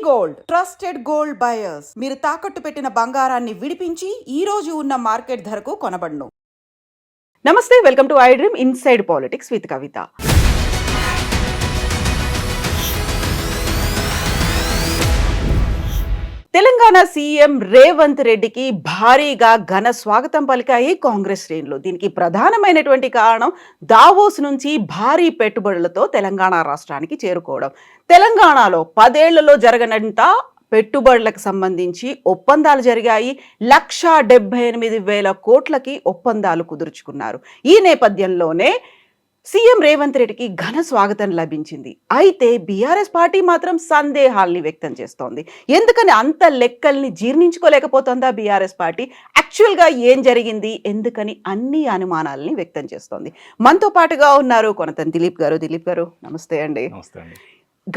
Gold trusted gold buyers మీరు తాకట్టు పెట్టిన బంగారాన్ని విడిపించి ఈ రోజు ఉన్న మార్కెట్ ధరకు కొనబడును. నమస్తే, welcome to I dream inside politics with Kavitha. Telangana CM Revanth రెడ్డికి భారీగా ఘన స్వాగతం పలికాయి కాంగ్రెస్ శ్రేణులు. దీనికి ప్రధానమైనటువంటి కారణం దావోస్ నుంచి భారీ పెట్టుబడులతో తెలంగాణ రాష్ట్రానికి చేరుకోవడం. తెలంగాణలో 10 ఏళ్లలో జరగనంత పెట్టుబడులకు సంబంధించి ఒప్పందాలు జరిగాయి. 1,78,000 కోట్లకి ఒప్పందాలు కుదుర్చుకున్నారు. ఈ నేపథ్యంలోనే సీఎం రేవంత్ రెడ్డికి ఘన స్వాగతం లభించింది. అయితే బీఆర్ఎస్ పార్టీ మాత్రం సందేహాల్ని వ్యక్తం చేస్తోంది. ఎందుకని అంత లెక్కల్ని జీర్ణించుకోలేకపోతుందా బీఆర్ఎస్ పార్టీ? యాక్చువల్గా ఏం జరిగింది, ఎందుకని అన్ని అనుమానాలని వ్యక్తం చేస్తోంది. మనతో పాటుగా ఉన్నారు కొనతన్ దిలీప్ గారు. దిలీప్ గారు నమస్తే అండి.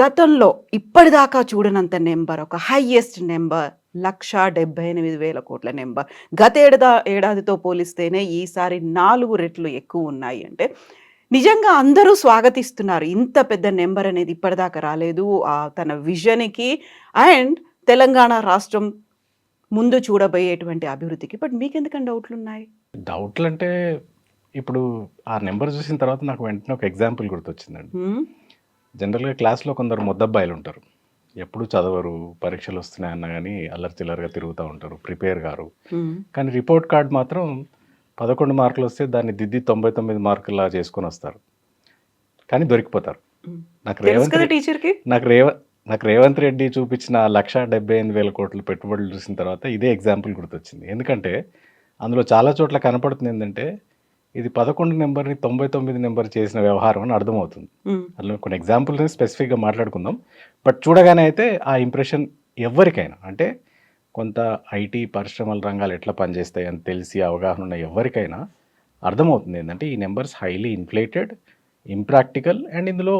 గతంలో ఇప్పటిదాకా చూడనంత నెంబర్, ఒక హైయెస్ట్ నెంబర్ 1,78,000 కోట్ల నెంబర్. గత ఏడాదితో పోలిస్తేనే ఈసారి 4 రెట్లు ఎక్కువ ఉన్నాయి. అంటే నిజంగా అందరూ స్వాగతిస్తున్నారు. ఇంత పెద్ద నెంబర్ అనేది ఇప్పటిదాకా రాలేదు తన విజన్కి అండ్ తెలంగాణ రాష్ట్రం ముందు చూడబోయేటువంటి అభివృద్ధికి. బట్ మీకెందుకని డౌట్లు ఉన్నాయి? డౌట్లు అంటే ఇప్పుడు ఆ నెంబర్ చూసిన తర్వాత నాకు వెంటనే ఒక ఎగ్జాంపుల్ గుర్తొచ్చిందండి. జనరల్గా క్లాస్లో కొందరు ముద్దబ్బాయిలు ఉంటారు, ఎప్పుడు చదవరు, పరీక్షలు వస్తున్నాయన్నా కానీ అల్లరి చిల్లరగా తిరుగుతూ ఉంటారు, ప్రిపేర్ గారు. కానీ రిపోర్ట్ కార్డ్ మాత్రం 11 మార్కులు వస్తే దాన్ని దిద్ది 99 మార్కులా చేసుకొని వస్తారు, కానీ దొరికిపోతారు. నాకు రేవంత్ రెడ్డి చూపించిన 1,78,000 కోట్ల పెట్టుబడులు చూసిన తర్వాత ఇదే ఎగ్జాంపుల్ గుర్తొచ్చింది. ఎందుకంటే అందులో చాలా చోట్ల కనపడుతుంది ఏంటంటే ఇది 11 నెంబర్ని 99 నెంబర్ చేసిన వ్యవహారం అని అర్థమవుతుంది. అందులో కొన్ని ఎగ్జాంపుల్ని స్పెసిఫిక్గా మాట్లాడుకుందాం. బట్ చూడగానే అయితే ఆ ఇంప్రెషన్ ఎవరికైనా, అంటే కొంత ఐటీ పరిశ్రమల రంగాలు ఎట్లా పనిచేస్తాయి అని తెలిసి అవగాహన ఉన్న ఎవరికైనా అర్థమవుతుంది ఏంటంటే ఈ numbers highly inflated, impractical and ఇందులో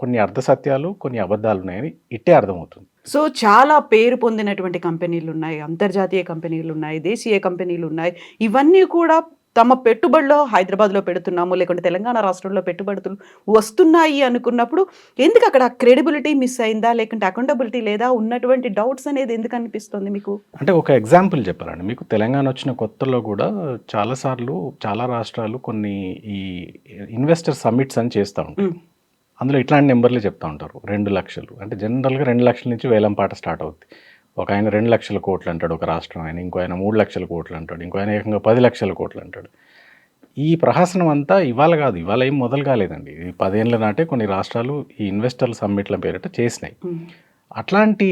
కొన్ని అర్ధసత్యాలు, కొన్ని అబద్ధాలు ఉన్నాయని ఇట్టే అర్థమవుతుంది. సో చాలా పేరు పొందినటువంటి కంపెనీలు ఉన్నాయి, అంతర్జాతీయ కంపెనీలు ఉన్నాయి, దేశీయ కంపెనీలు ఉన్నాయి. ఇవన్నీ కూడా తమ పెట్టుబడిలో హైదరాబాద్లో పెడుతున్నాము, లేకుంటే తెలంగాణ రాష్ట్రంలో పెట్టుబడులు వస్తున్నాయి అనుకున్నప్పుడు ఎందుకు అక్కడ క్రెడిబిలిటీ మిస్ అయిందా, లేకుంటే అకౌంటబిలిటీ లేదా, ఉన్నటువంటి డౌట్స్ అనేది ఎందుకు అనిపిస్తుంది మీకు? అంటే ఒక ఎగ్జాంపుల్ చెప్పాలండి మీకు. తెలంగాణ వచ్చిన కొత్తలో కూడా చాలాసార్లు చాలా రాష్ట్రాలు కొన్ని ఈ ఇన్వెస్టర్ సమ్మిట్స్ అని చేస్తూ ఉంటాయి. అందులో ఇట్లాంటి నెంబర్లే చెప్తూ ఉంటారు. 2 లక్షలు అంటే జనరల్గా 2 లక్షల నుంచి వేలంపాట స్టార్ట్ అవుతుంది. ఒక ఆయన 2 లక్షల కోట్లు అంటాడు ఒక రాష్ట్రం, ఆయన ఇంకో ఆయన 3 లక్షల కోట్లు అంటాడు, ఇంకో ఆయన ఏకంగా 10 లక్షల కోట్లు అంటాడు. ఈ ప్రహసనం అంతా ఇవాళ కాదు, ఇవాళ ఏం మొదలు కాలేదండి. ఈ 10 ఏళ్ళ నాటే కొన్ని రాష్ట్రాలు ఈ ఇన్వెస్టర్ల సమ్మిట్ల పేరిట చేసినాయి. అట్లాంటి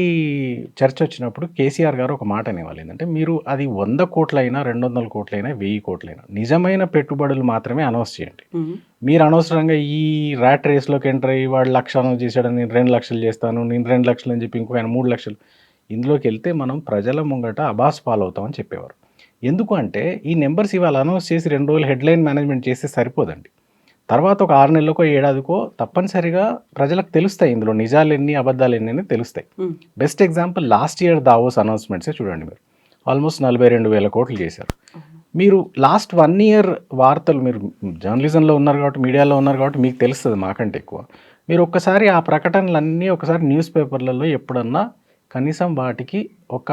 చర్చ వచ్చినప్పుడు కేసీఆర్ గారు ఒక మాట అనేవాళ్ళు ఏంటంటే, మీరు అది 100 కోట్లైనా 200 కోట్లైనా 1000 కోట్లైనా నిజమైన పెట్టుబడులు మాత్రమే అనౌన్స్ చేయండి. మీరు అనవసరంగా ఈ ర్యాట్ రేస్లోకి ఎంటర్ అయ్యి వాడు 1,00,000 అనౌన్స్ చేశాడని నేను 2 లక్షలు చేస్తాను, నేను 2 లక్షలు అని చెప్పి ఇంకో ఆయన 3 లక్షలు, ఇందులోకి వెళ్తే మనం ప్రజల ముంగట అబాస్ పాలు అవుతామని చెప్పేవారు. ఎందుకు అంటే ఈ నెంబర్స్ ఇవాళ అనౌన్స్ చేసి 2 రోజులు హెడ్లైన్ మేనేజ్మెంట్ చేస్తే సరిపోదండి. తర్వాత ఒక 6 నెలలకో 7 ఏడాదికో తప్పనిసరిగా ప్రజలకు తెలుస్తాయి, ఇందులో నిజాలు ఎన్ని అబద్ధాలు ఎన్ని అని తెలుస్తాయి. Best example last year Davos అనౌన్స్మెంట్సే చూడండి. మీరు ఆల్మోస్ట్ 42,000 కోట్లు చేశారు. మీరు లాస్ట్ 1 ఇయర్ వార్తలు, మీరు జర్నలిజంలో ఉన్నారు కాబట్టి, మీడియాలో ఉన్నారు కాబట్టి మీకు తెలుస్తుంది మాకంటే ఎక్కువ. మీరు ఒక్కసారి ఆ ప్రకటనలన్నీ ఒకసారి న్యూస్ పేపర్లలో ఎప్పుడన్నా కనీసం వాటికి ఒక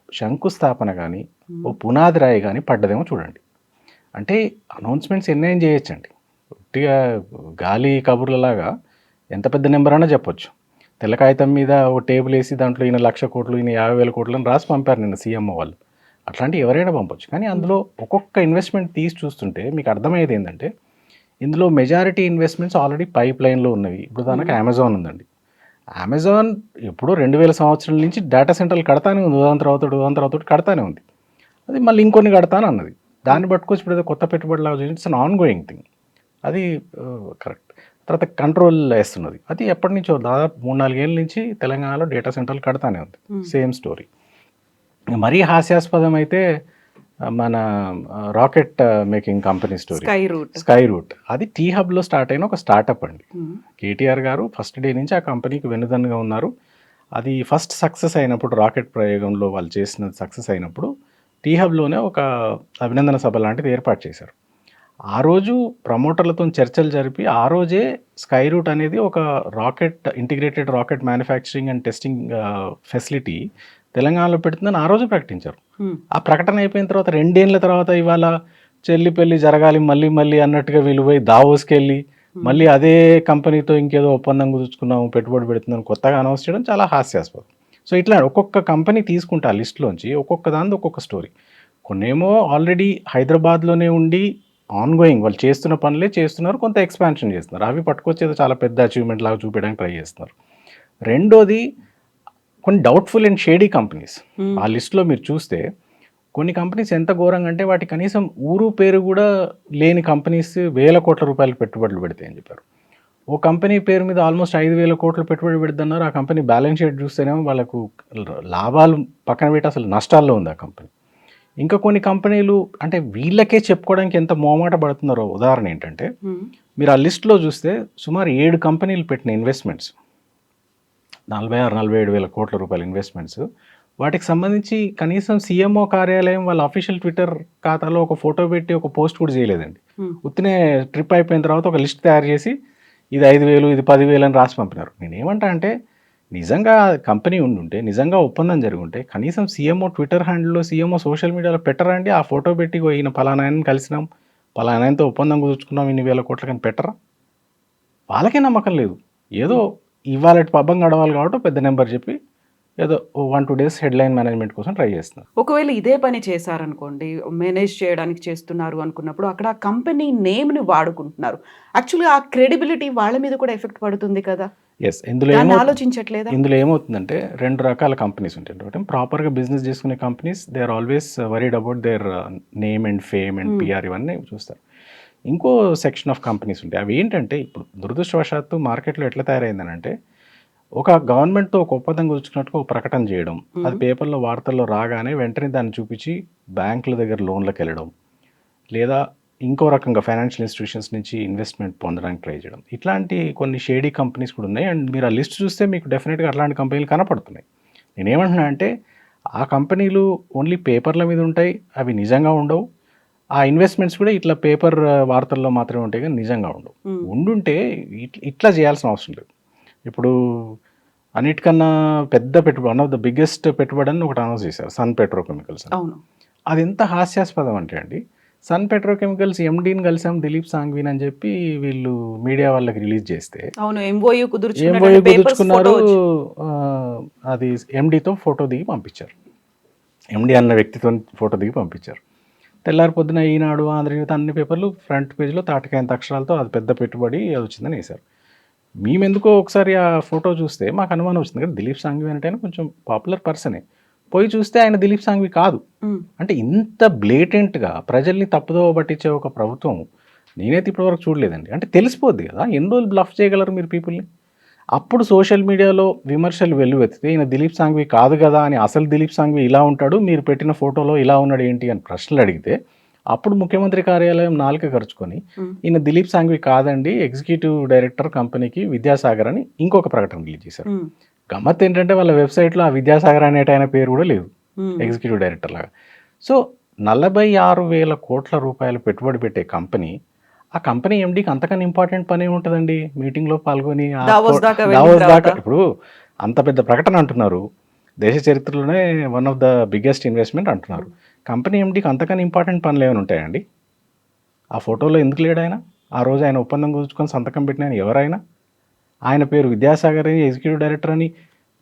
శంకుస్థాపన కానీ ఓ పునాది రాయి కానీ పడ్డదేమో చూడండి. అంటే అనౌన్స్మెంట్స్ ఎన్నైనా చేయొచ్చండి, ఉట్టిగా గాలి కబుర్లలాగా ఎంత పెద్ద నెంబర్ అయినా చెప్పొచ్చు. తెల్ల కాగితం మీద ఒక టేబుల్ వేసి దాంట్లో ఈయన 1,00,000 కోట్లు, ఈయన 50,000 కోట్లు అని రాసి పంపారు నిన్న సీఎంఓ వాళ్ళు. అట్లాంటివి ఎవరైనా పంపొచ్చు. కానీ అందులో ఒక్కొక్క ఇన్వెస్ట్మెంట్ తీసి చూస్తుంటే మీకు అర్థమయ్యేది ఏంటంటే ఇందులో మెజారిటీ ఇన్వెస్ట్మెంట్స్ ఆల్రెడీ పైప్ లైన్లో ఉన్నవి. ఇప్పుడు దానికి అమెజాన్ ఉందండి. అమెజాన్ ఎప్పుడో 2000 సంవత్సరాల నుంచి డేటా సెంటర్లు కడతానే ఉంది, ఉదాహరణ తర్వాత కడతానే ఉంది. అది మళ్ళీ ఇంకొన్ని కడతాను అన్నది. దాన్ని పట్టుకొచ్చి ఇప్పుడు ఏదో కొత్త పెట్టుబడి లాగా it's an on going thing. అది కరెక్ట్. తర్వాత కంట్రోల్ వేస్తున్నది. అది ఎప్పటి నుంచో దాదాపు 3-4 ఏళ్ళ నుంచి తెలంగాణలో డేటా సెంటర్లు కడతానే ఉంది. Same story. మరీ హాస్యాస్పదం అయితే మన rocket making company story, Skyroot. అది టీ హబ్లో స్టార్ట్ అయిన ఒక స్టార్టప్ అండి. కేటీఆర్ గారు ఫస్ట్ డే నుంచి ఆ కంపెనీకి వెన్నుదన్నుగా ఉన్నారు. అది ఫస్ట్ సక్సెస్ అయినప్పుడు, రాకెట్ ప్రయోగంలో వాళ్ళు చేసిన సక్సెస్ అయినప్పుడు టీ హబ్లోనే ఒక అభినందన సభ లాంటిది ఏర్పాటు చేశారు. ఆ రోజు ప్రమోటర్లతో చర్చలు జరిపి ఆ రోజే స్కై రూట్ అనేది ఒక integrated rocket manufacturing and testing facility తెలంగాణలో పెడుతుందని ఆ రోజు ప్రకటించారు. ఆ ప్రకటన అయిపోయిన తర్వాత 2 ఏళ్ల తర్వాత ఇవాళ చెల్లి పెళ్లి జరగాలి మళ్ళీ మళ్ళీ అన్నట్టుగా వీళ్ళు పోయి దావోస్కి వెళ్ళి మళ్ళీ అదే కంపెనీతో ఇంకేదో ఒప్పందం కుదుర్చుకున్నాము పెట్టుబడి పెడుతుందని కొత్తగా అనౌన్స్ చేయడం చాలా హాస్యాస్పదం. సో ఇట్లా ఒక్కొక్క కంపెనీ తీసుకుంటే ఆ లిస్ట్లోంచి ఒక్కొక్క దాని ఒక్కొక్క స్టోరీ. కొన్నేమో ఆల్రెడీ హైదరాబాద్లోనే ఉండి ఆన్గోయింగ్ వాళ్ళు చేస్తున్న పనులే చేస్తున్నారు, కొంత ఎక్స్పాన్షన్ చేస్తున్నారు, అవి పట్టుకొచ్చేది చాలా పెద్ద అచీవ్మెంట్ లాగా చూపించడానికి ట్రై చేస్తున్నారు. రెండోది కొన్ని డౌట్ఫుల్ అండ్ షేడీ కంపెనీస్ ఆ లిస్ట్లో మీరు చూస్తే కొన్ని కంపెనీస్ ఎంత ఘోరంగా అంటే వాటి కనీసం ఊరు పేరు కూడా లేని కంపెనీస్ వేల కోట్ల రూపాయలు పెట్టుబడులు పెడతాయని చెప్పారు. ఓ కంపెనీ పేరు మీద ఆల్మోస్ట్ 5,000 కోట్లు పెట్టుబడి పెడుతున్నారు. ఆ కంపెనీ బ్యాలెన్స్ షీట్ చూస్తేనేమో వాళ్ళకు లాభాలు పక్కన పెట్టి అసలు నష్టాల్లో ఉంది ఆ కంపెనీ. ఇంకా కొన్ని కంపెనీలు అంటే వీళ్ళకే చెప్పుకోవడానికి ఎంత మోమాట పడుతున్నారో ఉదాహరణ ఏంటంటే మీరు ఆ లిస్ట్లో చూస్తే సుమారు 7 కంపెనీలు పెట్టిన ఇన్వెస్ట్మెంట్స్ 46-47 వేల కోట్ల రూపాయల ఇన్వెస్ట్మెంట్స్, వాటికి సంబంధించి కనీసం సీఎంఓ కార్యాలయం వాళ్ళ అఫీషియల్ ట్విట్టర్ ఖాతాలో ఒక ఫోటో పెట్టి ఒక పోస్ట్ కూడా చేయలేదండి. ఉత్తినే ట్రిప్ అయిపోయిన తర్వాత ఒక లిస్ట్ తయారు చేసి ఇది 5,000 ఇది 10,000 అని రాసి పంపినారు. నేనేమంటా అంటే నిజంగా కంపెనీ ఉండుంటే నిజంగా ఒప్పందం జరుగుంటే కనీసం సీఎంఓ ట్విట్టర్ హ్యాండిల్లో సీఎంఓ సోషల్ మీడియాలో పెట్టరండి. ఆ ఫోటో పెట్టి ఈయన పలానాయని కలిసినాం, పలానాయనతో ఒప్పందం కుదుర్చుకున్నాం ఇన్ని వేల కోట్ల కానీ పెట్టరా? వాళ్ళకే నమ్మకం లేదు. ఏదో ఇవాళ పబ్బం గడవాలి కాబట్టి పెద్ద నెంబర్ చెప్పి ఏదో 1-2 డేస్ హెడ్లైన్ మేనేజ్మెంట్ కోసం ట్రై చేస్తున్నారు. ఒకవేళ ఇదే పని చేశారనుకోండి, మేనేజ్ చేయడానికి చేస్తున్నారు అనుకున్నప్పుడు అక్కడ ఆ కంపెనీ నేమ్‌ని వాడుకుంటున్నారు. యాక్చువల్‌గా ఆ క్రెడిబిలిటీ వాళ్ళ మీద కూడా ఎఫెక్ట్ పడుతుంది కదా! ఎస్. ఇందులో దాన్ని ఆలోచించట్లేదా? ఇందులో ఏమవుతుందంటే 2 రకాల కంపెనీస్ ఉంటాయి. ఒకటి ప్రాపర్గా బిజినెస్ చేసుకునే companies they are always worried about their name and fame and PR ఇవన్నీ చూస్తారు. ఇంకో సెక్షన్ ఆఫ్ కంపెనీస్ ఉంటాయి. అవి ఏంటంటే ఇప్పుడు దురదృష్టవశాత్తు మార్కెట్లో ఎట్లా తయారైందనంటే ఒక గవర్నమెంట్తో ఒక ఒప్పందం కుదుర్చుకున్నట్టుగా ఒక ప్రకటన చేయడం, అది పేపర్లో వార్తల్లో రాగానే వెంటనే దాన్ని చూపించి బ్యాంకుల దగ్గర లోన్లకు వెళ్ళడం, లేదా ఇంకో రకంగా ఫైనాన్షియల్ ఇన్స్టిట్యూషన్స్ నుంచి ఇన్వెస్ట్మెంట్ పొందడానికి ట్రై చేయడం, ఇట్లాంటి కొన్ని షేడీ కంపెనీస్ కూడా ఉన్నాయి. అండ్ మీరు ఆ లిస్ట్ చూస్తే మీకు డెఫినెట్గా అట్లాంటి కంపెనీలు కనపడుతున్నాయి. నేనేమంటున్నా అంటే ఆ కంపెనీలు ఓన్లీ పేపర్ల మీద ఉంటాయి, అవి నిజంగా ఉండవు. ఆ ఇన్వెస్ట్మెంట్స్ కూడా ఇట్లా పేపర్ వార్తల్లో మాత్రమే ఉంటాయి కానీ నిజంగా ఉండవు. ఉండుంటే ఇట్లా చేయాల్సిన అవసరం లేదు. ఇప్పుడు అన్నిటికన్నా పెద్ద పెట్టుబడి, వన్ ఆఫ్ ద బిగ్గెస్ట్ పెట్టుబడి అని ఒకటి అనౌన్స్ చేశారు, సన్ పెట్రోకెమికల్స్. అవును. అది ఎంత హాస్యాస్పదం అంటే అండి, సన్ పెట్రోకెమికల్స్ ఎండీని కలిసాం దిలీప్ సాంఘ్వీన్ అని చెప్పి వీళ్ళు మీడియా వాళ్ళకి రిలీజ్ చేస్తే అవును. ఎంఓయూ కుదుర్చుకున్నారు. అది ఎండీతో ఫోటో దిగి పంపించారు, ఎండీ అన్న వ్యక్తితో ఫోటో దిగి పంపించారు. తెల్లారి పొద్దున ఈనాడు, ఆంధ్రజ్యోతి అన్ని పేపర్లు ఫ్రంట్ పేజ్లో తాటకాయంత అక్షరాలతో అది పెద్ద పెట్టుబడి అది వచ్చిందని వేశారు. మేమెందుకో ఒకసారి ఆ ఫోటో చూస్తే మాకు అనుమానం వచ్చింది కదా, దిలీప్ సాంఘ్వి అంటే కొంచెం పాపులర్ పర్సనే, పోయి చూస్తే ఆయన దిలీప్ సాంఘ్వి కాదు. అంటే ఇంత బ్లేటెంట్గా ప్రజల్ని తప్పుదోవ పట్టించే ఒక ప్రభుత్వం నేనైతే ఇప్పటివరకు చూడలేదండి. అంటే తెలిసిపోద్ది కదా, ఎన్ని రోజులు బ్లఫ్ చేయగలరు మీరు పీపుల్ని. అప్పుడు సోషల్ మీడియాలో విమర్శలు వెల్లువెత్తితే ఈయన దిలీప్ సాంఘ్వి కాదు కదా అని, అసలు దిలీప్ సాంఘ్వి ఇలా ఉంటాడు, మీరు పెట్టిన ఫోటోలో ఇలా ఉన్నాడు ఏంటి అని ప్రశ్నలు అడిగితే అప్పుడు ముఖ్యమంత్రి కార్యాలయం నాలుక ఖర్చుకొని ఈయన దిలీప్ సాంఘ్వి కాదండి, ఎగ్జిక్యూటివ్ డైరెక్టర్ కంపెనీకి విద్యాసాగర్ అని ఇంకొక ప్రకటన రిలీజ్ చేశారు. గమ్మత్ ఏంటంటే వాళ్ళ వెబ్సైట్లో ఆ విద్యాసాగర్ అనేట ఆయన పేరు కూడా లేదు ఎగ్జిక్యూటివ్ డైరెక్టర్ లాగా. సో 46,000 కోట్ల రూపాయలు పెట్టుబడి పెట్టే కంపెనీ, ఆ కంపెనీ ఎండీకి అంతకన్నా ఇంపార్టెంట్ పని ఏముంటుందండి, మీటింగ్లో పాల్గొని దావోస్ దాకా. ఇప్పుడు అంత పెద్ద ప్రకటన అంటున్నారు, దేశ చరిత్రలోనే one of the biggest investment అంటున్నారు. కంపెనీ ఎండీకి అంతకన్నా ఇంపార్టెంట్ పనులు ఏమైనా ఉంటాయండి? ఆ ఫోటోలో ఎందుకు లేడు ఆయన? ఆ రోజు ఆయన ఒప్పందం కుదుర్చుకొని సంతకం పెట్టిన ఆయన ఎవరైనా? ఆయన పేరు విద్యాసాగర్ అని ఎగ్జిక్యూటివ్ డైరెక్టర్ అని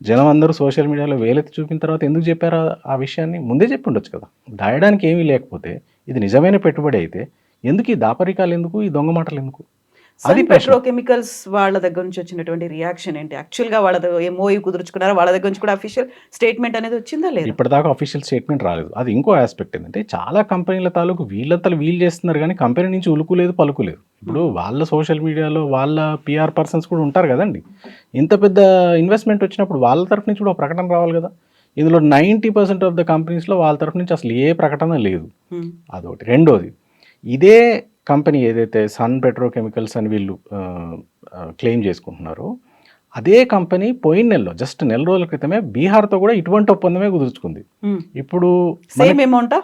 జనం అందరూ సోషల్ మీడియాలో వేలెత్తి చూపిన తర్వాత ఎందుకు చెప్పారు ఆ విషయాన్ని? ముందే చెప్పి ఉండొచ్చు కదా. దాయడానికి ఏమీ లేకపోతే ఇది నిజమైన పెట్టుబడి అయితే ఎందుకు ఈ దాపరికాలు, ఎందుకు ఈ దొంగ మాటలు ఎందుకు? సన్ పెట్రోకెమికల్స్ వాళ్ళ దగ్గర నుంచి వచ్చినటువంటి రియాక్షన్ ఏంటి? యాక్చువల్గా వాళ్ళ ఎంఓయూ కుదుర్చుకున్నారా, వాళ్ళ దగ్గర నుంచి కూడా అఫీషియల్ స్టేట్మెంట్ అనేది వచ్చిందా లేదు? ఇప్పటిదాకా అఫీషియల్ స్టేట్మెంట్ రాలేదు. అది ఇంకో ఆస్పెక్ట్ ఏంటంటే చాలా కంపెనీల తాలూకు వీళ్ళంతలు వీళ్ళు చేస్తున్నారు కానీ కంపెనీ నుంచి ఉలుకు లేదు పలుకు లేదు. ఇప్పుడు వాళ్ళ సోషల్ మీడియాలో వాళ్ళ పిఆర్ పర్సన్స్ కూడా ఉంటారు కదండి. ఇంత పెద్ద ఇన్వెస్ట్మెంట్ వచ్చినప్పుడు వాళ్ళ తరఫు నుంచి కూడా ప్రకటన రావాలి కదా. ఇందులో 90% ఆఫ్ ద కంపెనీస్లో వాళ్ళ తరఫు నుంచి అసలు ఏ ప్రకటన లేదు. అదొకటి. రెండోది, ఇదే కంపెనీ ఏదైతే సన్ పెట్రోకెమికల్స్ అని వీళ్ళు క్లెయిమ్ చేసుకుంటున్నారో అదే కంపెనీ పోయిన నెలలో జస్ట్ నెల రోజుల క్రితమే బీహార్తో కూడా ఇటువంటి ఒప్పందమే కుదుర్చుకుంది. ఇప్పుడు సేమ్ అమౌంట్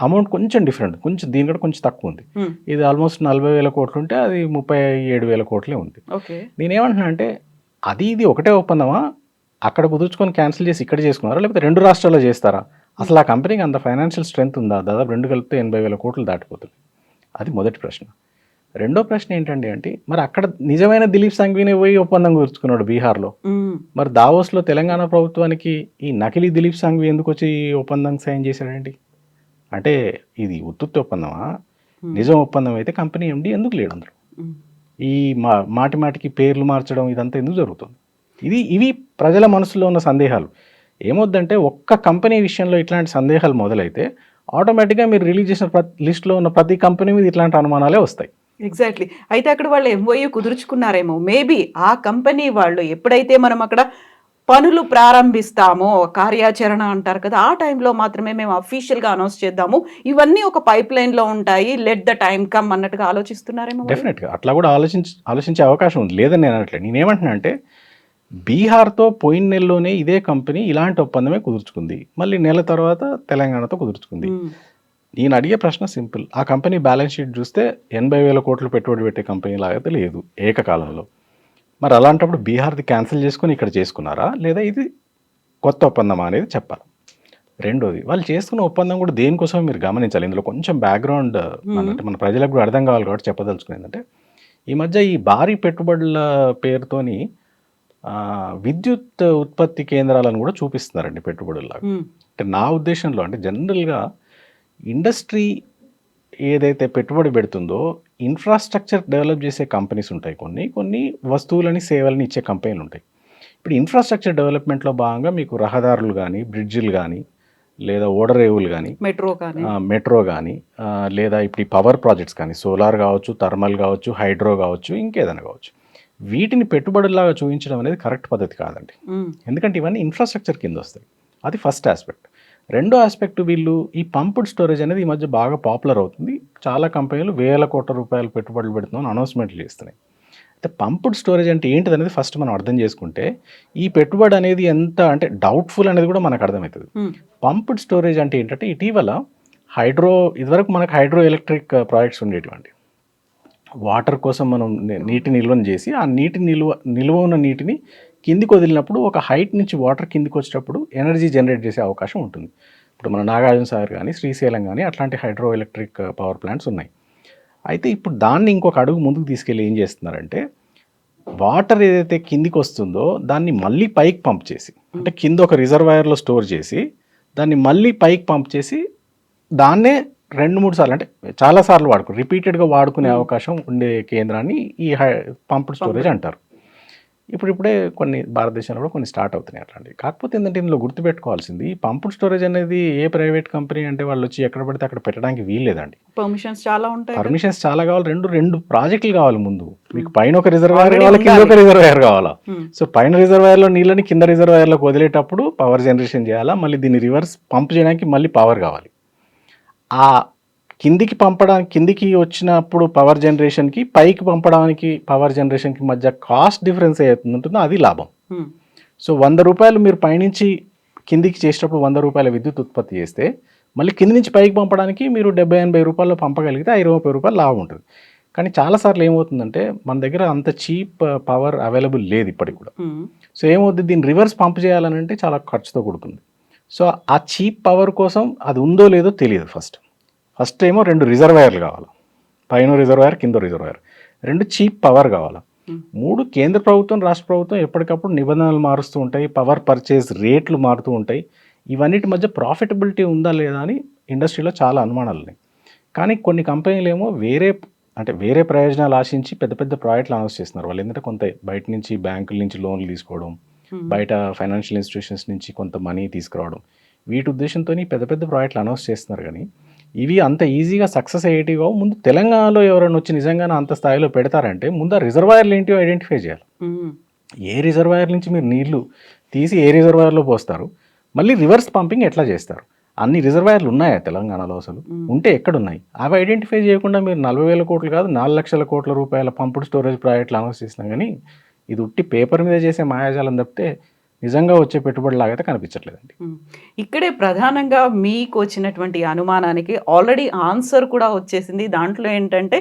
అమౌంట్ కొంచెం డిఫరెంట్, కొంచెం దీనికంటే కొంచెం తక్కువ ఉంది. ఉమ్, ఇది ఆల్మోస్ట్ 40,000 కోట్లు ఉంటే అది 37,000 కోట్లే ఉంది. ఓకే. నేనేమంటున్నా అంటే అది ఇది ఒకటే ఒప్పందమా, అక్కడ కుదుర్చుకొని క్యాన్సిల్ చేసి ఇక్కడ చేసుకున్నారా, లేకపోతే రెండు రాష్ట్రాల్లో చేస్తారా? అసలు ఆ కంపెనీకి అంత ఫైనాన్షియల్ స్ట్రెంత్ ఉందా? దాదాపు రెండు కలిపితే 80,000 కోట్లు దాటిపోతుంది. అది మొదటి ప్రశ్న. రెండో ప్రశ్న ఏంటండి అంటే మరి అక్కడ నిజమైన దిలీప్ సంఘ్వీనే పోయి ఒప్పందం కుదుర్చుకున్నాడు బీహార్లో. ఉమ్, మరి దావోస్లో తెలంగాణ ప్రభుత్వానికి ఈ నకిలీ దిలీప్ సంఘ్వి ఎందుకు వచ్చి ఒప్పందం సైన్ చేశాడండి? అంటే ఇది ఉత్తుత్తి ఒప్పందమా? నిజం ఒప్పందం అయితే కంపెనీ ఎండి ఎందుకు లేడు అందులో? ఉమ్, ఈ మాటి మాటికి పేర్లు మార్చడం ఇదంతా ఎందుకు జరుగుతుంది? ఇవి ప్రజల మనసులో ఉన్న సందేహాలు. ఏమొద్దంటే ఒక్క కంపెనీ విషయంలో ఇట్లాంటి సందేహాలు మొదలైతే ఆటోమేటిక్గా మీరు రిలీజ్ చేసిన లిస్ట్లో ఉన్న ప్రతి కంపెనీ మీద ఇట్లాంటి అనుమానాలే వస్తాయి. ఎగ్జాక్ట్లీ. అయితే అక్కడ వాళ్ళు ఎంఓయూ కుదుర్చుకున్నారేమో మేబీ. ఆ కంపెనీ వాళ్ళు ఎప్పుడైతే మనం అక్కడ పనులు ప్రారంభిస్తామో, కార్యాచరణ అంటారు కదా, ఆ టైంలో మాత్రమే మేము అఫీషియల్గా అనౌన్స్ చేద్దాము, ఇవన్నీ ఒక పైప్ లైన్లో ఉంటాయి, లెట్ ద టైం కమ్ అన్నట్టుగా ఆలోచిస్తున్నారేమో వాళ్ళు. డెఫినెట్గా అట్లా కూడా ఆలోచించే అవకాశం ఉంది, లేదని నేను అనట్లేదు. నేనేమంటున్నా అంటే బీహార్తో పోయిన నెలలోనే ఇదే కంపెనీ ఇలాంటి ఒప్పందమే కుదుర్చుకుంది, మళ్ళీ నెల తర్వాత తెలంగాణతో కుదుర్చుకుంది. ఉమ్, నేను అడిగే ప్రశ్న సింపుల్. ఆ కంపెనీ బ్యాలెన్స్ షీట్ చూస్తే 80,000 కోట్లు పెట్టుబడి పెట్టే కంపెనీ లాగైతే లేదు ఏకకాలంలో. మరి అలాంటప్పుడు బీహార్ది క్యాన్సిల్ చేసుకుని ఇక్కడ చేసుకున్నారా, లేదా ఇది కొత్త ఒప్పందమా అనేది చెప్పాలి. రెండోది, వాళ్ళు చేసుకున్న ఒప్పందం కూడా దేనికోసం మీరు గమనించాలి. ఇందులో కొంచెం బ్యాక్గ్రౌండ్ అంటే మన ప్రజలకు కూడా అర్థం కావాలి కాబట్టి చెప్పదలుచుకునేది ఏంటంటే, ఈ మధ్య ఈ భారీ పెట్టుబడుల పేరుతోని విద్యుత్ ఉత్పత్తి కేంద్రాలను కూడా చూపిస్తున్నారండి పెట్టుబడుల్లాగా. ఉమ్, అంటే నా ఉద్దేశంలో అంటే జనరల్గా ఇండస్ట్రీ ఏదైతే పెట్టుబడి పెడుతుందో ఇన్ఫ్రాస్ట్రక్చర్ డెవలప్ చేసే కంపెనీస్ ఉంటాయి, కొన్ని వస్తువులని సేవలని ఇచ్చే కంపెనీలు ఉంటాయి. ఇప్పుడు ఇన్ఫ్రాస్ట్రక్చర్ డెవలప్మెంట్లో భాగంగా మీకు రహదారులు కానీ, బ్రిడ్జిలు కానీ, లేదా ఓడరేవులు కానీ, మెట్రో కానీ, లేదా ఇప్పుడు ఈ పవర్ ప్రాజెక్ట్స్ కానీ, సోలార్ కావచ్చు, థర్మల్ కావచ్చు, హైడ్రో కావచ్చు, ఇంకేదైనా కావచ్చు, వీటిని పెట్టుబడులాగా చూపించడం అనేది కరెక్ట్ పద్ధతి కాదండి. ఎందుకంటే ఇవన్నీ ఇన్ఫ్రాస్ట్రక్చర్ కింద వస్తాయి. అది ఫస్ట్ ఆస్పెక్ట్. రెండో ఆస్పెక్ట్, వీళ్ళు ఈ పంప్డ్ స్టోరేజ్ అనేది ఈ మధ్య బాగా పాపులర్ అవుతుంది. చాలా కంపెనీలు వేల కోట్ల రూపాయలు పెట్టుబడులు పెడుతున్నామని అనౌన్స్మెంట్లు చేస్తున్నాయి. అయితే పంప్డ్ స్టోరేజ్ అంటే ఏంటిది అనేది ఫస్ట్ మనం అర్థం చేసుకుంటే ఈ పెట్టుబడి అనేది ఎంత అంటే డౌట్ఫుల్ అనేది కూడా మనకు అర్థమవుతుంది. పంప్డ్ స్టోరేజ్ అంటే ఏంటంటే ఇటీవల ఇదివరకు మనకు హైడ్రో ఎలక్ట్రిక్ ప్రాజెక్ట్స్ ఉండేటువంటి వాటర్ కోసం మనం నీటి నిల్వను చేసి ఆ నీటి నిల్వ ఉన్న నీటిని కిందికి వదిలినప్పుడు ఒక హైట్ నుంచి వాటర్ కిందికి వచ్చేటప్పుడు ఎనర్జీ జనరేట్ చేసే అవకాశం ఉంటుంది. ఇప్పుడు మన నాగార్జున సాగర్ కానీ, శ్రీశైలం కానీ అట్లాంటి హైడ్రో ఎలక్ట్రిక్ పవర్ ప్లాంట్స్ ఉన్నాయి. అయితే ఇప్పుడు దాన్ని ఇంకొక అడుగు ముందుకు తీసుకెళ్ళి ఏం చేస్తున్నారంటే వాటర్ ఏదైతే కిందికి వస్తుందో దాన్ని మళ్ళీ పైకి పంప్ చేసి, అంటే కింద ఒక రిజర్వాయర్లో స్టోర్ చేసి దాన్ని మళ్ళీ పైకి పంప్ చేసి దాన్నే 2-3 సార్లు అంటే చాలాసార్లు రిపీటెడ్గా వాడుకునే అవకాశం ఉండే కేంద్రాన్ని ఈ పంప్డ్ స్టోరేజ్ అంటారు. ఇప్పుడే కొన్ని భారతదేశంలో కూడా కొన్ని స్టార్ట్ అవుతున్నాయి అట్లాంటివి. కాకపోతే ఏంటంటే ఇందులో గుర్తుపెట్టుకోవాల్సింది, ఈ పంప్డ్ స్టోరేజ్ అనేది ఏ ప్రైవేట్ కంపెనీ అంటే వాళ్ళు వచ్చి ఎక్కడ పడితే అక్కడ పెట్టడానికి వీల్లేదండి. పర్మిషన్స్ చాలా ఉంటాయి, పర్మిషన్స్ చాలా కావాలి. రెండు ప్రాజెక్టులు కావాలి. ముందు మీకు పైన ఒక రిజర్వాయర్ కావాలి, కింద ఒక రిజర్వాయర్ కావాలా. సో పైన రిజర్వాయర్లో నీళ్ళని కింద రిజర్వాయర్లోకి వదిలేటప్పుడు పవర్ జనరేషన్ చేయాలా, మళ్ళీ దీన్ని రివర్స్ పంప్ చేయడానికి మళ్ళీ పవర్ కావాలి. ఆ కిందికి వచ్చినప్పుడు పవర్ జనరేషన్కి, పైకి పంపడానికి పవర్ జనరేషన్కి మధ్య కాస్ట్ డిఫరెన్స్ ఏదైతే ఉంటుందో అది లాభం. సో 100 రూపాయలు మీరు పైనుంచి కిందికి చేసేటప్పుడు 100 రూపాయల విద్యుత్ ఉత్పత్తి చేస్తే మళ్ళీ కింది నుంచి పైకి పంపడానికి మీరు 70-80 రూపాయలు పంపగలిగితే 20-30 రూపాయలు లాభం ఉంటుంది. కానీ చాలాసార్లు ఏమవుతుందంటే మన దగ్గర అంత చీప్ పవర్ అవైలబుల్ లేదు ఇప్పటికి కూడా. సో ఏమవుతుంది, దీన్ని రివర్స్ పంప్ చేయాలని అంటే చాలా ఖర్చుతో కూడుకుంది. సో ఆ చీప్ పవర్ కోసం అది ఉందో లేదో తెలియదు. ఫస్ట్ ఏమో 2 రిజర్వాయర్లు కావాలి, పైన రిజర్వాయర్, కింద రిజర్వాయర్, 2 చీప్ పవర్ కావాలి, 3 కేంద్ర ప్రభుత్వం, రాష్ట్ర ప్రభుత్వం ఎప్పటికప్పుడు నిబంధనలు మారుస్తూ ఉంటాయి, పవర్ పర్చేజ్ రేట్లు మారుతూ ఉంటాయి. ఇవన్నిటి మధ్య ప్రాఫిటబిలిటీ ఉందా లేదా అని ఇండస్ట్రీలో చాలా అనుమానాలు ఉన్నాయి. కానీ కొన్ని కంపెనీలు ఏమో వేరే ప్రయోజనాలు ఆశించి పెద్ద పెద్ద ప్రాజెక్టులు అనౌన్స్ చేస్తున్నారు. వాళ్ళు ఏంటంటే కొంత బయట నుంచి బ్యాంకుల నుంచి లోన్లు తీసుకోవడం, బయట ఫైనాన్షియల్ ఇన్స్టిట్యూషన్స్ నుంచి కొంత మనీ తీసుకురావడం, వీటి ఉద్దేశంతో పెద్ద పెద్ద ప్రాజెక్టులు అనౌన్స్ చేస్తున్నారు. కానీ ఇవి అంత ఈజీగా సక్సెస్ అయ్యేటివో. ముందు తెలంగాణలో ఎవరైనా వచ్చి నిజంగానే అంత స్థాయిలో పెడతారంటే ముందు ఆ రిజర్వాయర్లు ఏంటివో ఐడెంటిఫై చేయాలి. ఏ రిజర్వాయర్ నుంచి మీరు నీళ్లు తీసి ఏ రిజర్వాయర్లో పోస్తారు, మళ్ళీ రివర్స్ పంపింగ్ ఎట్లా చేస్తారు, అన్ని రిజర్వాయర్లు ఉన్నాయా తెలంగాణలో? అసలు ఉంటే ఎక్కడున్నాయి? అవి ఐడెంటిఫై చేయకుండా మీరు 40,000 కోట్లు కాదు 4 లక్షల కోట్ల రూపాయల పంపుడు స్టోరేజ్ ప్రాజెక్టులు అనౌన్స్ చేసినా కానీ ఇది ఉట్టి పేపర్ మీద చేసే మాయాజాలం తప్పితే నిజంగా వచ్చే పెట్టుబడి లాగైతే కనిపించట్లేదండి. ఇక్కడే ప్రధానంగా మీకు వచ్చినటువంటి అనుమానానికి ఆల్రెడీ ఆన్సర్ కూడా వచ్చేసింది. దాంట్లో ఏంటంటే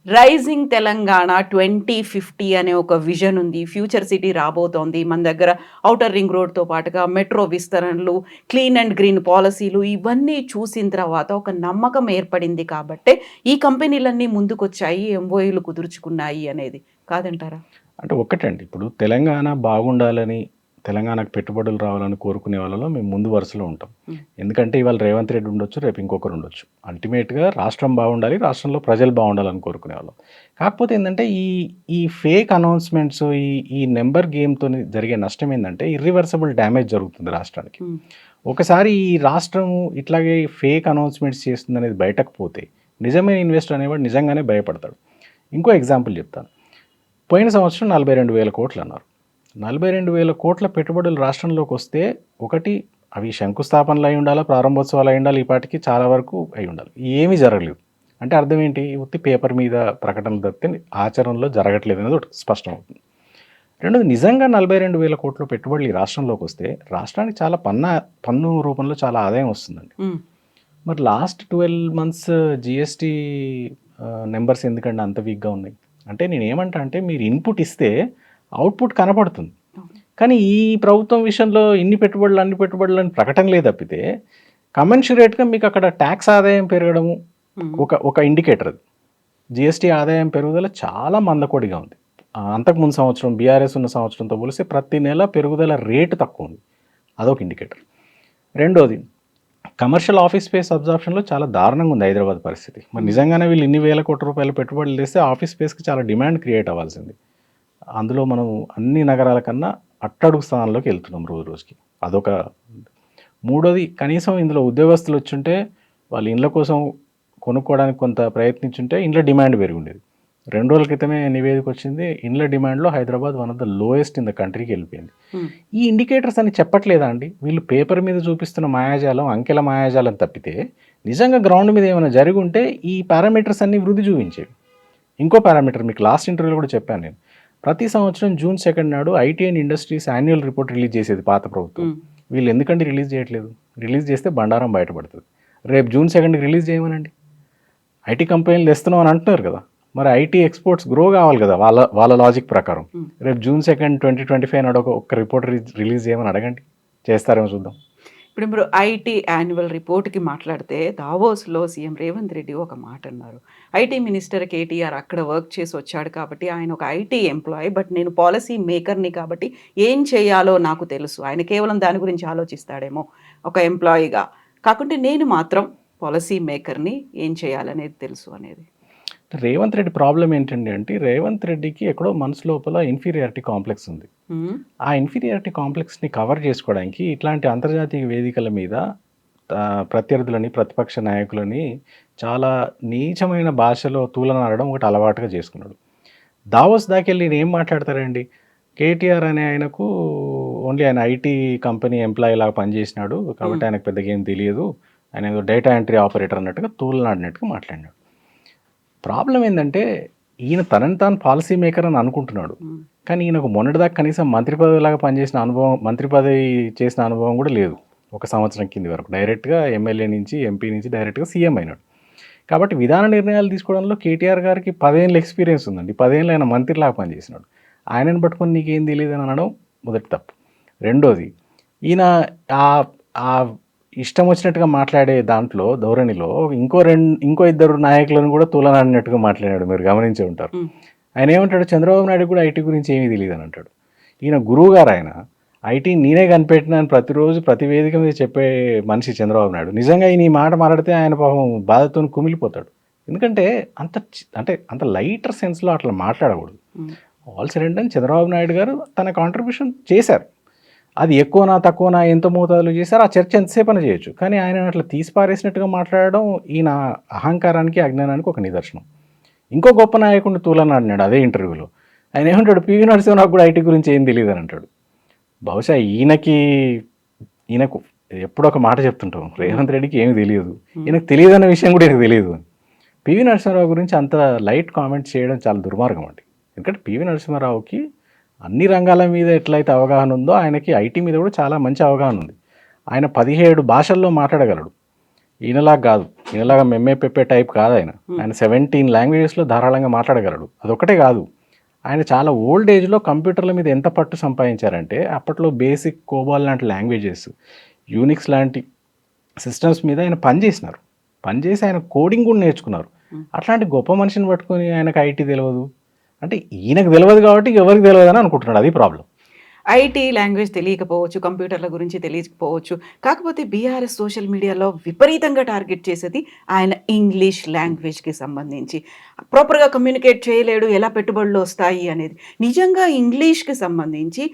రైజింగ్ తెలంగాణ 2050 అనే ఒక విజన్ ఉంది. ఫ్యూచర్ సిటీ రాబోతోంది. మన దగ్గర ఔటర్ రింగ్ రోడ్‌తో పాటుగా మెట్రో విస్తరణలు, క్లీన్ అండ్ గ్రీన్ పాలిసీలు ఇవన్నీ చూసిన తర్వాత ఒక నమ్మకం ఏర్పడింది కాబట్టే ఈ కంపెనీలన్నీ ముందుకొచ్చాయి. ఎంఓయూలు కుదుర్చుకున్నాయి అనేది. కాదంటారా? అంటే ఒక్కటండి, ఇప్పుడు తెలంగాణ బాగుండాలని, తెలంగాణకు పెట్టుబడులు రావాలని కోరుకునే వాళ్ళలో మేము ముందు వరుసలో ఉంటాం. ఎందుకంటే ఇవాళ రేవంత్ రెడ్డి ఉండొచ్చు, రేపు ఇంకొకరు ఉండొచ్చు. అల్టిమేట్గా రాష్ట్రం బాగుండాలి, రాష్ట్రంలో ప్రజలు బాగుండాలని కోరుకునే వాళ్ళం. కాకపోతే ఏంటంటే ఈ ఫేక్ అనౌన్స్మెంట్స్, ఈ నెంబర్ గేమ్తో జరిగే నష్టం ఏంటంటే ఇర్రివర్సబుల్ డ్యామేజ్ జరుగుతుంది రాష్ట్రానికి. ఒకసారి ఈ రాష్ట్రం ఇట్లాగే ఫేక్ అనౌన్స్మెంట్స్ చేస్తుంది అనేది బయటకు పోతే నిజమైన ఇన్వెస్టర్ అనేవాడు నిజంగానే భయపడతాడు. ఇంకో ఎగ్జాంపుల్ చెప్తాను. పోయిన సంవత్సరం 42,000 కోట్లు అన్నారు. 42,000 కోట్ల పెట్టుబడులు రాష్ట్రంలోకి వస్తే ఒకటి అవి శంకుస్థాపనలు అయి ఉండాలి, ప్రారంభోత్సవాలు అయి ఉండాలి, ఈ పాటికి చాలా వరకు అయి ఉండాలి. ఏమీ జరగలేదు. అంటే అర్థం ఏంటి? ఉత్తి పేపర్ మీద ప్రకటనలు తప్పితే ఆచరణలో జరగట్లేదు అనేది ఒకటి స్పష్టమవుతుంది. రెండోది, నిజంగా 42,000 కోట్ల పెట్టుబడులు ఈ రాష్ట్రంలోకి వస్తే రాష్ట్రానికి చాలా పన్ను రూపంలో చాలా ఆదాయం వస్తుందండి. మరి లాస్ట్ 12 months జిఎస్టీ నెంబర్స్ ఎందుకంటే అంత వీక్గా ఉన్నాయి? అంటే నేను ఏమంటా అంటే మీరు ఇన్పుట్ ఇస్తే అవుట్పుట్ కనపడుతుంది. కానీ ఈ ప్రభుత్వం విషయంలో అన్ని పెట్టుబడులు అని ప్రకటన లేదు తప్పితే కమెన్షురేట్గా మీకు అక్కడ ట్యాక్స్ ఆదాయం పెరగడము ఒక ఇండికేటర్. అది జిఎస్టీ ఆదాయం పెరుగుదల చాలా మందకొడిగా ఉంది. అంతకుముందు సంవత్సరం బీఆర్ఎస్ ఉన్న సంవత్సరంతో పోలిస్తే ప్రతి నెల పెరుగుదల రేటు తక్కువ ఉంది. అదొక ఇండికేటర్. రెండోది, కమర్షియల్ ఆఫీస్ స్పేస్ అబ్జార్ప్షన్లో చాలా దారుణంగా ఉంది హైదరాబాద్ పరిస్థితి. మరి నిజంగానే వీళ్ళు ఇన్ని వేల కోట్ల రూపాయల పెట్టుబడులు తెస్తే ఆఫీస్ స్పేస్కి చాలా డిమాండ్ క్రియేట్ అవ్వాల్సింది. అందులో మనం అన్ని నగరాల కన్నా అట్టడుగు స్థానంలోకి వెళ్తున్నాం రోజు రోజుకి. అదొక. మూడోది, కనీసం ఇందులో ఉద్యోగస్తులు వచ్చుంటే వాళ్ళ ఇండ్ల కోసం కొనుక్కోవడానికి కొంత ప్రయత్నించుంటే ఇండ్ల డిమాండ్ పెరిగి ఉండేది. 2 రోజుల క్రితమే నివేదిక వచ్చింది, ఇండ్ల డిమాండ్లో Hyderabad one of the lowest in the కంట్రీకి వెళ్ళిపోయింది. ఈ ఇండికేటర్స్ అని చెప్పట్లేదా అండి? వీళ్ళు పేపర్ మీద చూపిస్తున్న మాయాజాలం, అంకెల మాయాజాలం తప్పితే నిజంగా గ్రౌండ్ మీద ఏమైనా జరిగి ఉంటే ఈ పారామీటర్స్ అన్నీ వృద్ధి చూపించేవి. ఇంకో పారామీటర్ మీకు లాస్ట్ ఇంటర్వ్యూలో కూడా చెప్పాను నేను. ప్రతి సంవత్సరం June 2 నాడు IT and industries annual report release చేసేది పాత ప్రభుత్వం. వీళ్ళు ఎందుకంటే రిలీజ్ చేయట్లేదు? రిలీజ్ చేస్తే బండారం బయటపడుతుంది. రేపు June 2 రిలీజ్ చేయమనండి. ఐటీ కంపెనీలు తెస్తున్నాం అని అంటున్నారు కదా, మరి ఐటీ ఎక్స్పోర్ట్స్ గ్రో కావాలి కదా వాళ్ళ లాజిక్ ప్రకారం. రేపు June 2, 2025 నాడు ఒక రిపోర్ట్ రిలీజ్ చేయమని అడగండి, చేస్తారేమో చూద్దాం. ఇప్పుడు మీరు ఐటీ యాన్యువల్ రిపోర్ట్కి మాట్లాడితే దావోస్లో సీఎం రేవంత్ రెడ్డి ఒక మాట అన్నారు. ఐటీ మినిస్టర్ కేటీఆర్ అక్కడ వర్క్ చేసి వచ్చాడు కాబట్టి ఆయన ఒక ఐటీ ఎంప్లాయీ, బట్ నేను పాలసీ మేకర్ని కాబట్టి ఏం చేయాలో నాకు తెలుసు. ఆయన కేవలం దాని గురించి ఆలోచిస్తాడేమో ఒక ఎంప్లాయీగా, కాకుంటే నేను మాత్రం పాలసీ మేకర్ని, ఏం చేయాలనేది తెలుసు అనేది. రేవంత్ రెడ్డి ప్రాబ్లం ఏంటండి అంటే, రేవంత్ రెడ్డికి ఎక్కడో మనసు లోపల ఇన్ఫీరియారిటీ కాంప్లెక్స్ ఉంది. ఆ ఇన్ఫీరియారిటీ కాంప్లెక్స్ని కవర్ చేసుకోవడానికి ఇట్లాంటి అంతర్జాతీయ వేదికల మీద ప్రత్యర్థులని, ప్రతిపక్ష నాయకులని చాలా నీచమైన భాషలో తూలనాడడం ఒకటి అలవాటుగా చేసుకున్నాడు. దావోస్ దాకెళ్ళి ఏం మాట్లాడతారండి? కేటీఆర్ అనే ఆయనకు ఓన్లీ ఆయన ఐటీ కంపెనీ ఎంప్లాయీ లాగా పనిచేసినాడు కాబట్టి ఆయనకు పెద్దగా ఏం తెలియదు, ఆయన ఏదో డేటా ఎంట్రీ ఆపరేటర్ అన్నట్టుగా తూలనాడినట్టుగా మాట్లాడినాడు. ప్రాబ్లం ఏంటంటే ఈయన తనని తాను పాలసీ మేకర్ అని అనుకుంటున్నాడు, కానీ ఈయనకు మొన్నటిదాకా కనీసం మంత్రి పదవిలాగా పనిచేసిన అనుభవం, మంత్రి పదవి చేసిన అనుభవం కూడా లేదు. 1 సంవత్సరం కింది వరకు డైరెక్ట్గా ఎమ్మెల్యే నుంచి, ఎంపీ నుంచి డైరెక్ట్గా సీఎం అయినాడు. కాబట్టి విధాన నిర్ణయాలు తీసుకోవడంలో కేటీఆర్ గారికి 10 ఏళ్ళ ఎక్స్పీరియన్స్ ఉందండి. 10 ఏళ్ళు ఆయన మంత్రిలాగా పనిచేసినాడు. ఆయనను పట్టుకొని నీకేం తెలియదు అని అనడం మొదటి తప్పు. రెండోది, ఈయన ఆ ఇష్టం వచ్చినట్టుగా మాట్లాడే దాంట్లో ధోరణిలో ఇంకో 2 నాయకులను కూడా తూలనాడినట్టుగా మాట్లాడాడు. మీరు గమనించే ఉంటారు. ఆయన ఏమంటాడు? చంద్రబాబు నాయుడు కూడా ఐటీ గురించి ఏమీ తెలియదు అని అంటాడు. ఈయన గురువు గారు, ఆయన ఐటీ నేనే కనిపెట్టినా అని ప్రతిరోజు ప్రతి వేదిక మీద చెప్పే మనిషి చంద్రబాబు నాయుడు. నిజంగా ఈయన ఈ మాట మాట్లాడితే ఆయన పాపం బాధతో కుమిలిపోతాడు. ఎందుకంటే అంత లైటర్ సెన్స్లో అట్లా మాట్లాడకూడదు. ఆల్ సైడ్ అని చంద్రబాబు నాయుడు గారు తన కాంట్రిబ్యూషన్ చేశారు. అది ఎక్కువనా తక్కువనా ఎంత మోతాదులో చేశారో ఆ చర్చ ఎంతసేపు అని చేయొచ్చు. కానీ ఆయన అట్లా తీసిపారేసినట్టుగా మాట్లాడడం ఈయన అహంకారానికి, అజ్ఞానానికి ఒక నిదర్శనం. ఇంకో గొప్ప నాయకుడిని తూలనాడినాడు అదే ఇంటర్వ్యూలో. ఆయన ఏమంటాడు? పివి నరసింహరావు కూడా ఐటీ గురించి ఏం తెలియదు అని అంటాడు. బహుశా ఈయనకు ఎప్పుడో ఒక మాట చెప్తుంటాం, రేవంత్ రెడ్డికి ఏమీ తెలియదు, ఈయనకు తెలియదు అన్న విషయం కూడా ఈయనకు తెలియదు అని. పివి నరసింహరావు గురించి అంత లైట్ కామెంట్స్ చేయడం చాలా దుర్మార్గం అండి. ఎందుకంటే పివి నరసింహరావుకి అన్ని రంగాల మీద ఎట్లయితే అవగాహన ఉందో ఆయనకి ఐటీ మీద కూడా చాలా మంచి అవగాహన ఉంది. ఆయన 17 భాషల్లో మాట్లాడగలడు. ఈయనలాగా కాదు, ఈయనలాగా మెమ్మే పెప్పే టైప్ కాదు ఆయన. ఆయన 17 లాంగ్వేజెస్లో ధారాళంగా మాట్లాడగలడు. అదొక్కటే కాదు, ఆయన చాలా ఓల్డ్ ఏజ్లో కంప్యూటర్ల మీద ఎంత పట్టు సంపాదించారంటే అప్పట్లో బేసిక్, కోబాల్ లాంటి లాంగ్వేజెస్, యూనిక్స్ లాంటి సిస్టమ్స్ మీద ఆయన పనిచేసినారు. పనిచేసి ఆయన కోడింగ్ కూడా నేర్చుకున్నారు. అట్లాంటి గొప్ప మనిషిని పట్టుకొని ఆయనకు ఐటీ తెలియదు అంటే, ఈయనకు తెలియదు కాబట్టి ఎవరికి తెలియదు అని అనుకుంటున్నాడు. అది ప్రాబ్లం. ఐటీ లాంగ్వేజ్ తెలియకపోవచ్చు, కంప్యూటర్ల గురించి తెలియకపోవచ్చు. కాకపోతే బీఆర్ఎస్ సోషల్ మీడియాలో విపరీతంగా టార్గెట్ చేసేది ఆయన ఇంగ్లీష్ లాంగ్వేజ్‌కి సంబంధించి. ప్రాపర్‌గా కమ్యూనికేట్ చేయలేడు, ఎలా పెట్టుబడులు వస్తాయి అనేది. నిజంగా ఇంగ్లీష్‌కి సంబంధించి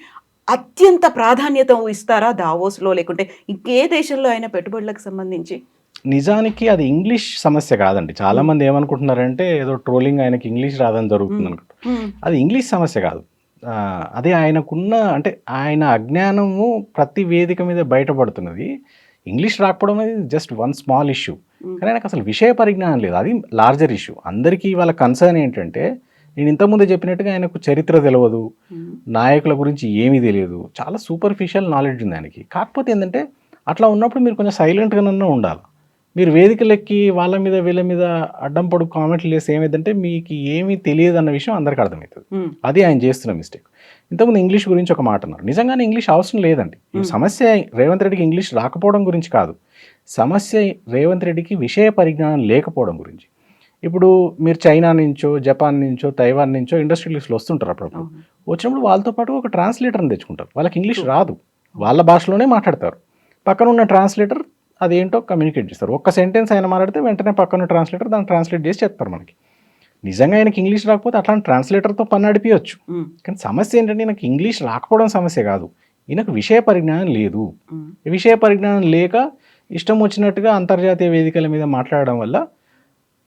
అత్యంత ప్రాధాన్యత ఇస్తారా దావోస్‌లో? లేకుంటే ఇంకే దేశంలో అయినా పెట్టుబడులకు సంబంధించి? నిజానికి అది ఇంగ్లీష్ సమస్య కాదండి. చాలామంది ఏమనుకుంటున్నారంటే ఏదో ట్రోలింగ్, ఆయనకి ఇంగ్లీష్ రాదని జరుగుతుంది అనుకుంటారు. హ్మ్. అది ఇంగ్లీష్ సమస్య కాదు. అదే ఆయనకున్న అంటే ఆయన అజ్ఞానము ప్రతి వేదిక మీద బయటపడుతున్నది. ఇంగ్లీష్ రాకపోవడం అనేది జస్ట్ వన్ స్మాల్ ఇష్యూ. కానీ ఆయనకు అసలు విషయ పరిజ్ఞానం లేదు. అది లార్జర్ ఇష్యూ. అందరికీ వాళ్ళ కన్సర్న్ ఏంటంటే, నేను ఇంతకుముందే చెప్పినట్టుగా ఆయనకు చరిత్ర తెలియదు, నాయకుల గురించి ఏమీ తెలియదు, చాలా సూపర్ఫిషియల్ నాలెడ్జ్ ఉంది ఆయనకి. కాకపోతే ఏంటంటే, అట్లా ఉన్నప్పుడు మీరు కొంచెం సైలెంట్గానన్నా ఉండాలి. మీరు వేదికలెక్కి వాళ్ళ మీద వీళ్ళ మీద అడ్డం పొడుగు కామెంట్లు చేస్తే ఏమైందంటే, మీకు ఏమీ తెలియదు అన్న విషయం అందరికీ అర్థమవుతుంది. అది ఆయన చేస్తున్న మిస్టేక్. ఇంతకుముందు ఇంగ్లీష్ గురించి ఒక మాట అన్నారు. నిజంగానే ఇంగ్లీష్ అవసరం లేదండి. ఈ సమస్య రేవంత్ రెడ్డికి ఇంగ్లీష్ రాకపోవడం గురించి కాదు. సమస్య రేవంత్ రెడ్డికి విషయ పరిజ్ఞానం లేకపోవడం గురించి. ఇప్పుడు మీరు చైనా నుంచో, జపాన్ నుంచో, తైవాన్ నుంచో ఇండస్ట్రియలిస్టులు వస్తుంటారు అప్పుడప్పుడు. వచ్చినప్పుడు వాళ్ళతో పాటు ఒక ట్రాన్స్లేటర్ని తెచ్చుకుంటారు. వాళ్ళకి ఇంగ్లీష్ రాదు, వాళ్ళ భాషలోనే మాట్లాడతారు. పక్కన ఉన్న ట్రాన్స్లేటర్ అదేంటో కమ్యూనికేట్ చేస్తారు. ఒక్క సెంటెన్స్ ఆయన మాట్లాడితే వెంటనే పక్కన ట్రాన్స్లేటర్ దాన్ని ట్రాన్స్లేట్ చేసి చెప్తారు మనకి. నిజంగా ఆయనకి ఇంగ్లీష్ రాకపోతే అట్లాంటి ట్రాన్స్లేటర్తో పని నడిపించవచ్చు. కానీ సమస్య ఏంటంటే, నాకు ఇంగ్లీష్ రాకపోవడం సమస్య కాదు, ఈయనకు విషయ పరిజ్ఞానం లేదు. విషయ పరిజ్ఞానం లేక ఇష్టం వచ్చినట్టుగా అంతర్జాతీయ వేదికల మీద మాట్లాడడం వల్ల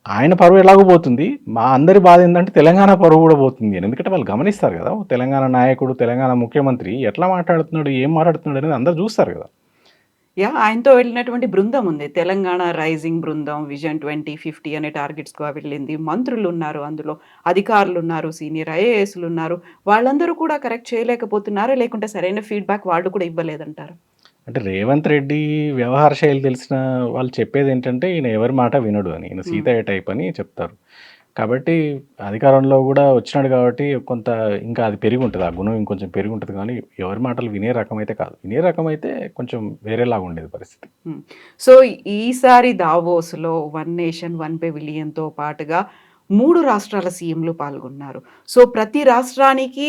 ఆయన పరువు ఎలాగో పోతుంది. మా అందరి బాధ ఏంటంటే తెలంగాణ పరువు కూడా పోతుంది అని. ఎందుకంటే వాళ్ళు గమనిస్తారు కదా, తెలంగాణ నాయకుడు, తెలంగాణ ముఖ్యమంత్రి ఎట్లా మాట్లాడుతున్నాడు, ఏం మాట్లాడుతున్నాడు అనేది అందరూ చూస్తారు కదా. ఆయనతో వెళ్ళినటువంటి బృందం ఉంది. తెలంగాణ రైజింగ్ బృందం, విజన్ 2050 అనే టార్గెట్స్‌గా వెళ్ళింది. మంత్రులున్నారు అందులో, అధికారులున్నారు, సీనియర్ ఐఏఎస్‌లున్నారు. వాళ్ళందరూ కూడా కరెక్ట్ చేయలేకపోతున్నారా? లేకుంటే సరైన ఫీడ్‌బ్యాక్ వాళ్ళు కూడా ఇవ్వలేదంటారా? అంటే రేవంత్ రెడ్డి వ్యవహార శైలి తెలిసిన వాళ్ళు చెప్పేది ఏంటంటే, ఈయన ఎవరి మాట వినడు అని, ఈయన సీతయ్య టైప్ అని చెప్తారు. కాబట్టి అధికారంలో కూడా వచ్చినాడు కాబట్టి కొంత ఇంకా అది పెరిగి ఉంటుంది, ఆ గుణం ఇంకొంచెం పెరిగి ఉంటుంది. కానీ ఎవరి మాటలు వినే రకం అయితే కాదు. వినే రకం అయితే కొంచెం వేరేలాగా ఉండేది పరిస్థితి. సో ఈసారి దావోస్‌లో వన్ నేషన్ వన్ పెవిలియన్‌తో పాటుగా 3 రాష్ట్రాల సీఎంలు పాల్గొన్నారు. సో ప్రతి రాష్ట్రానికి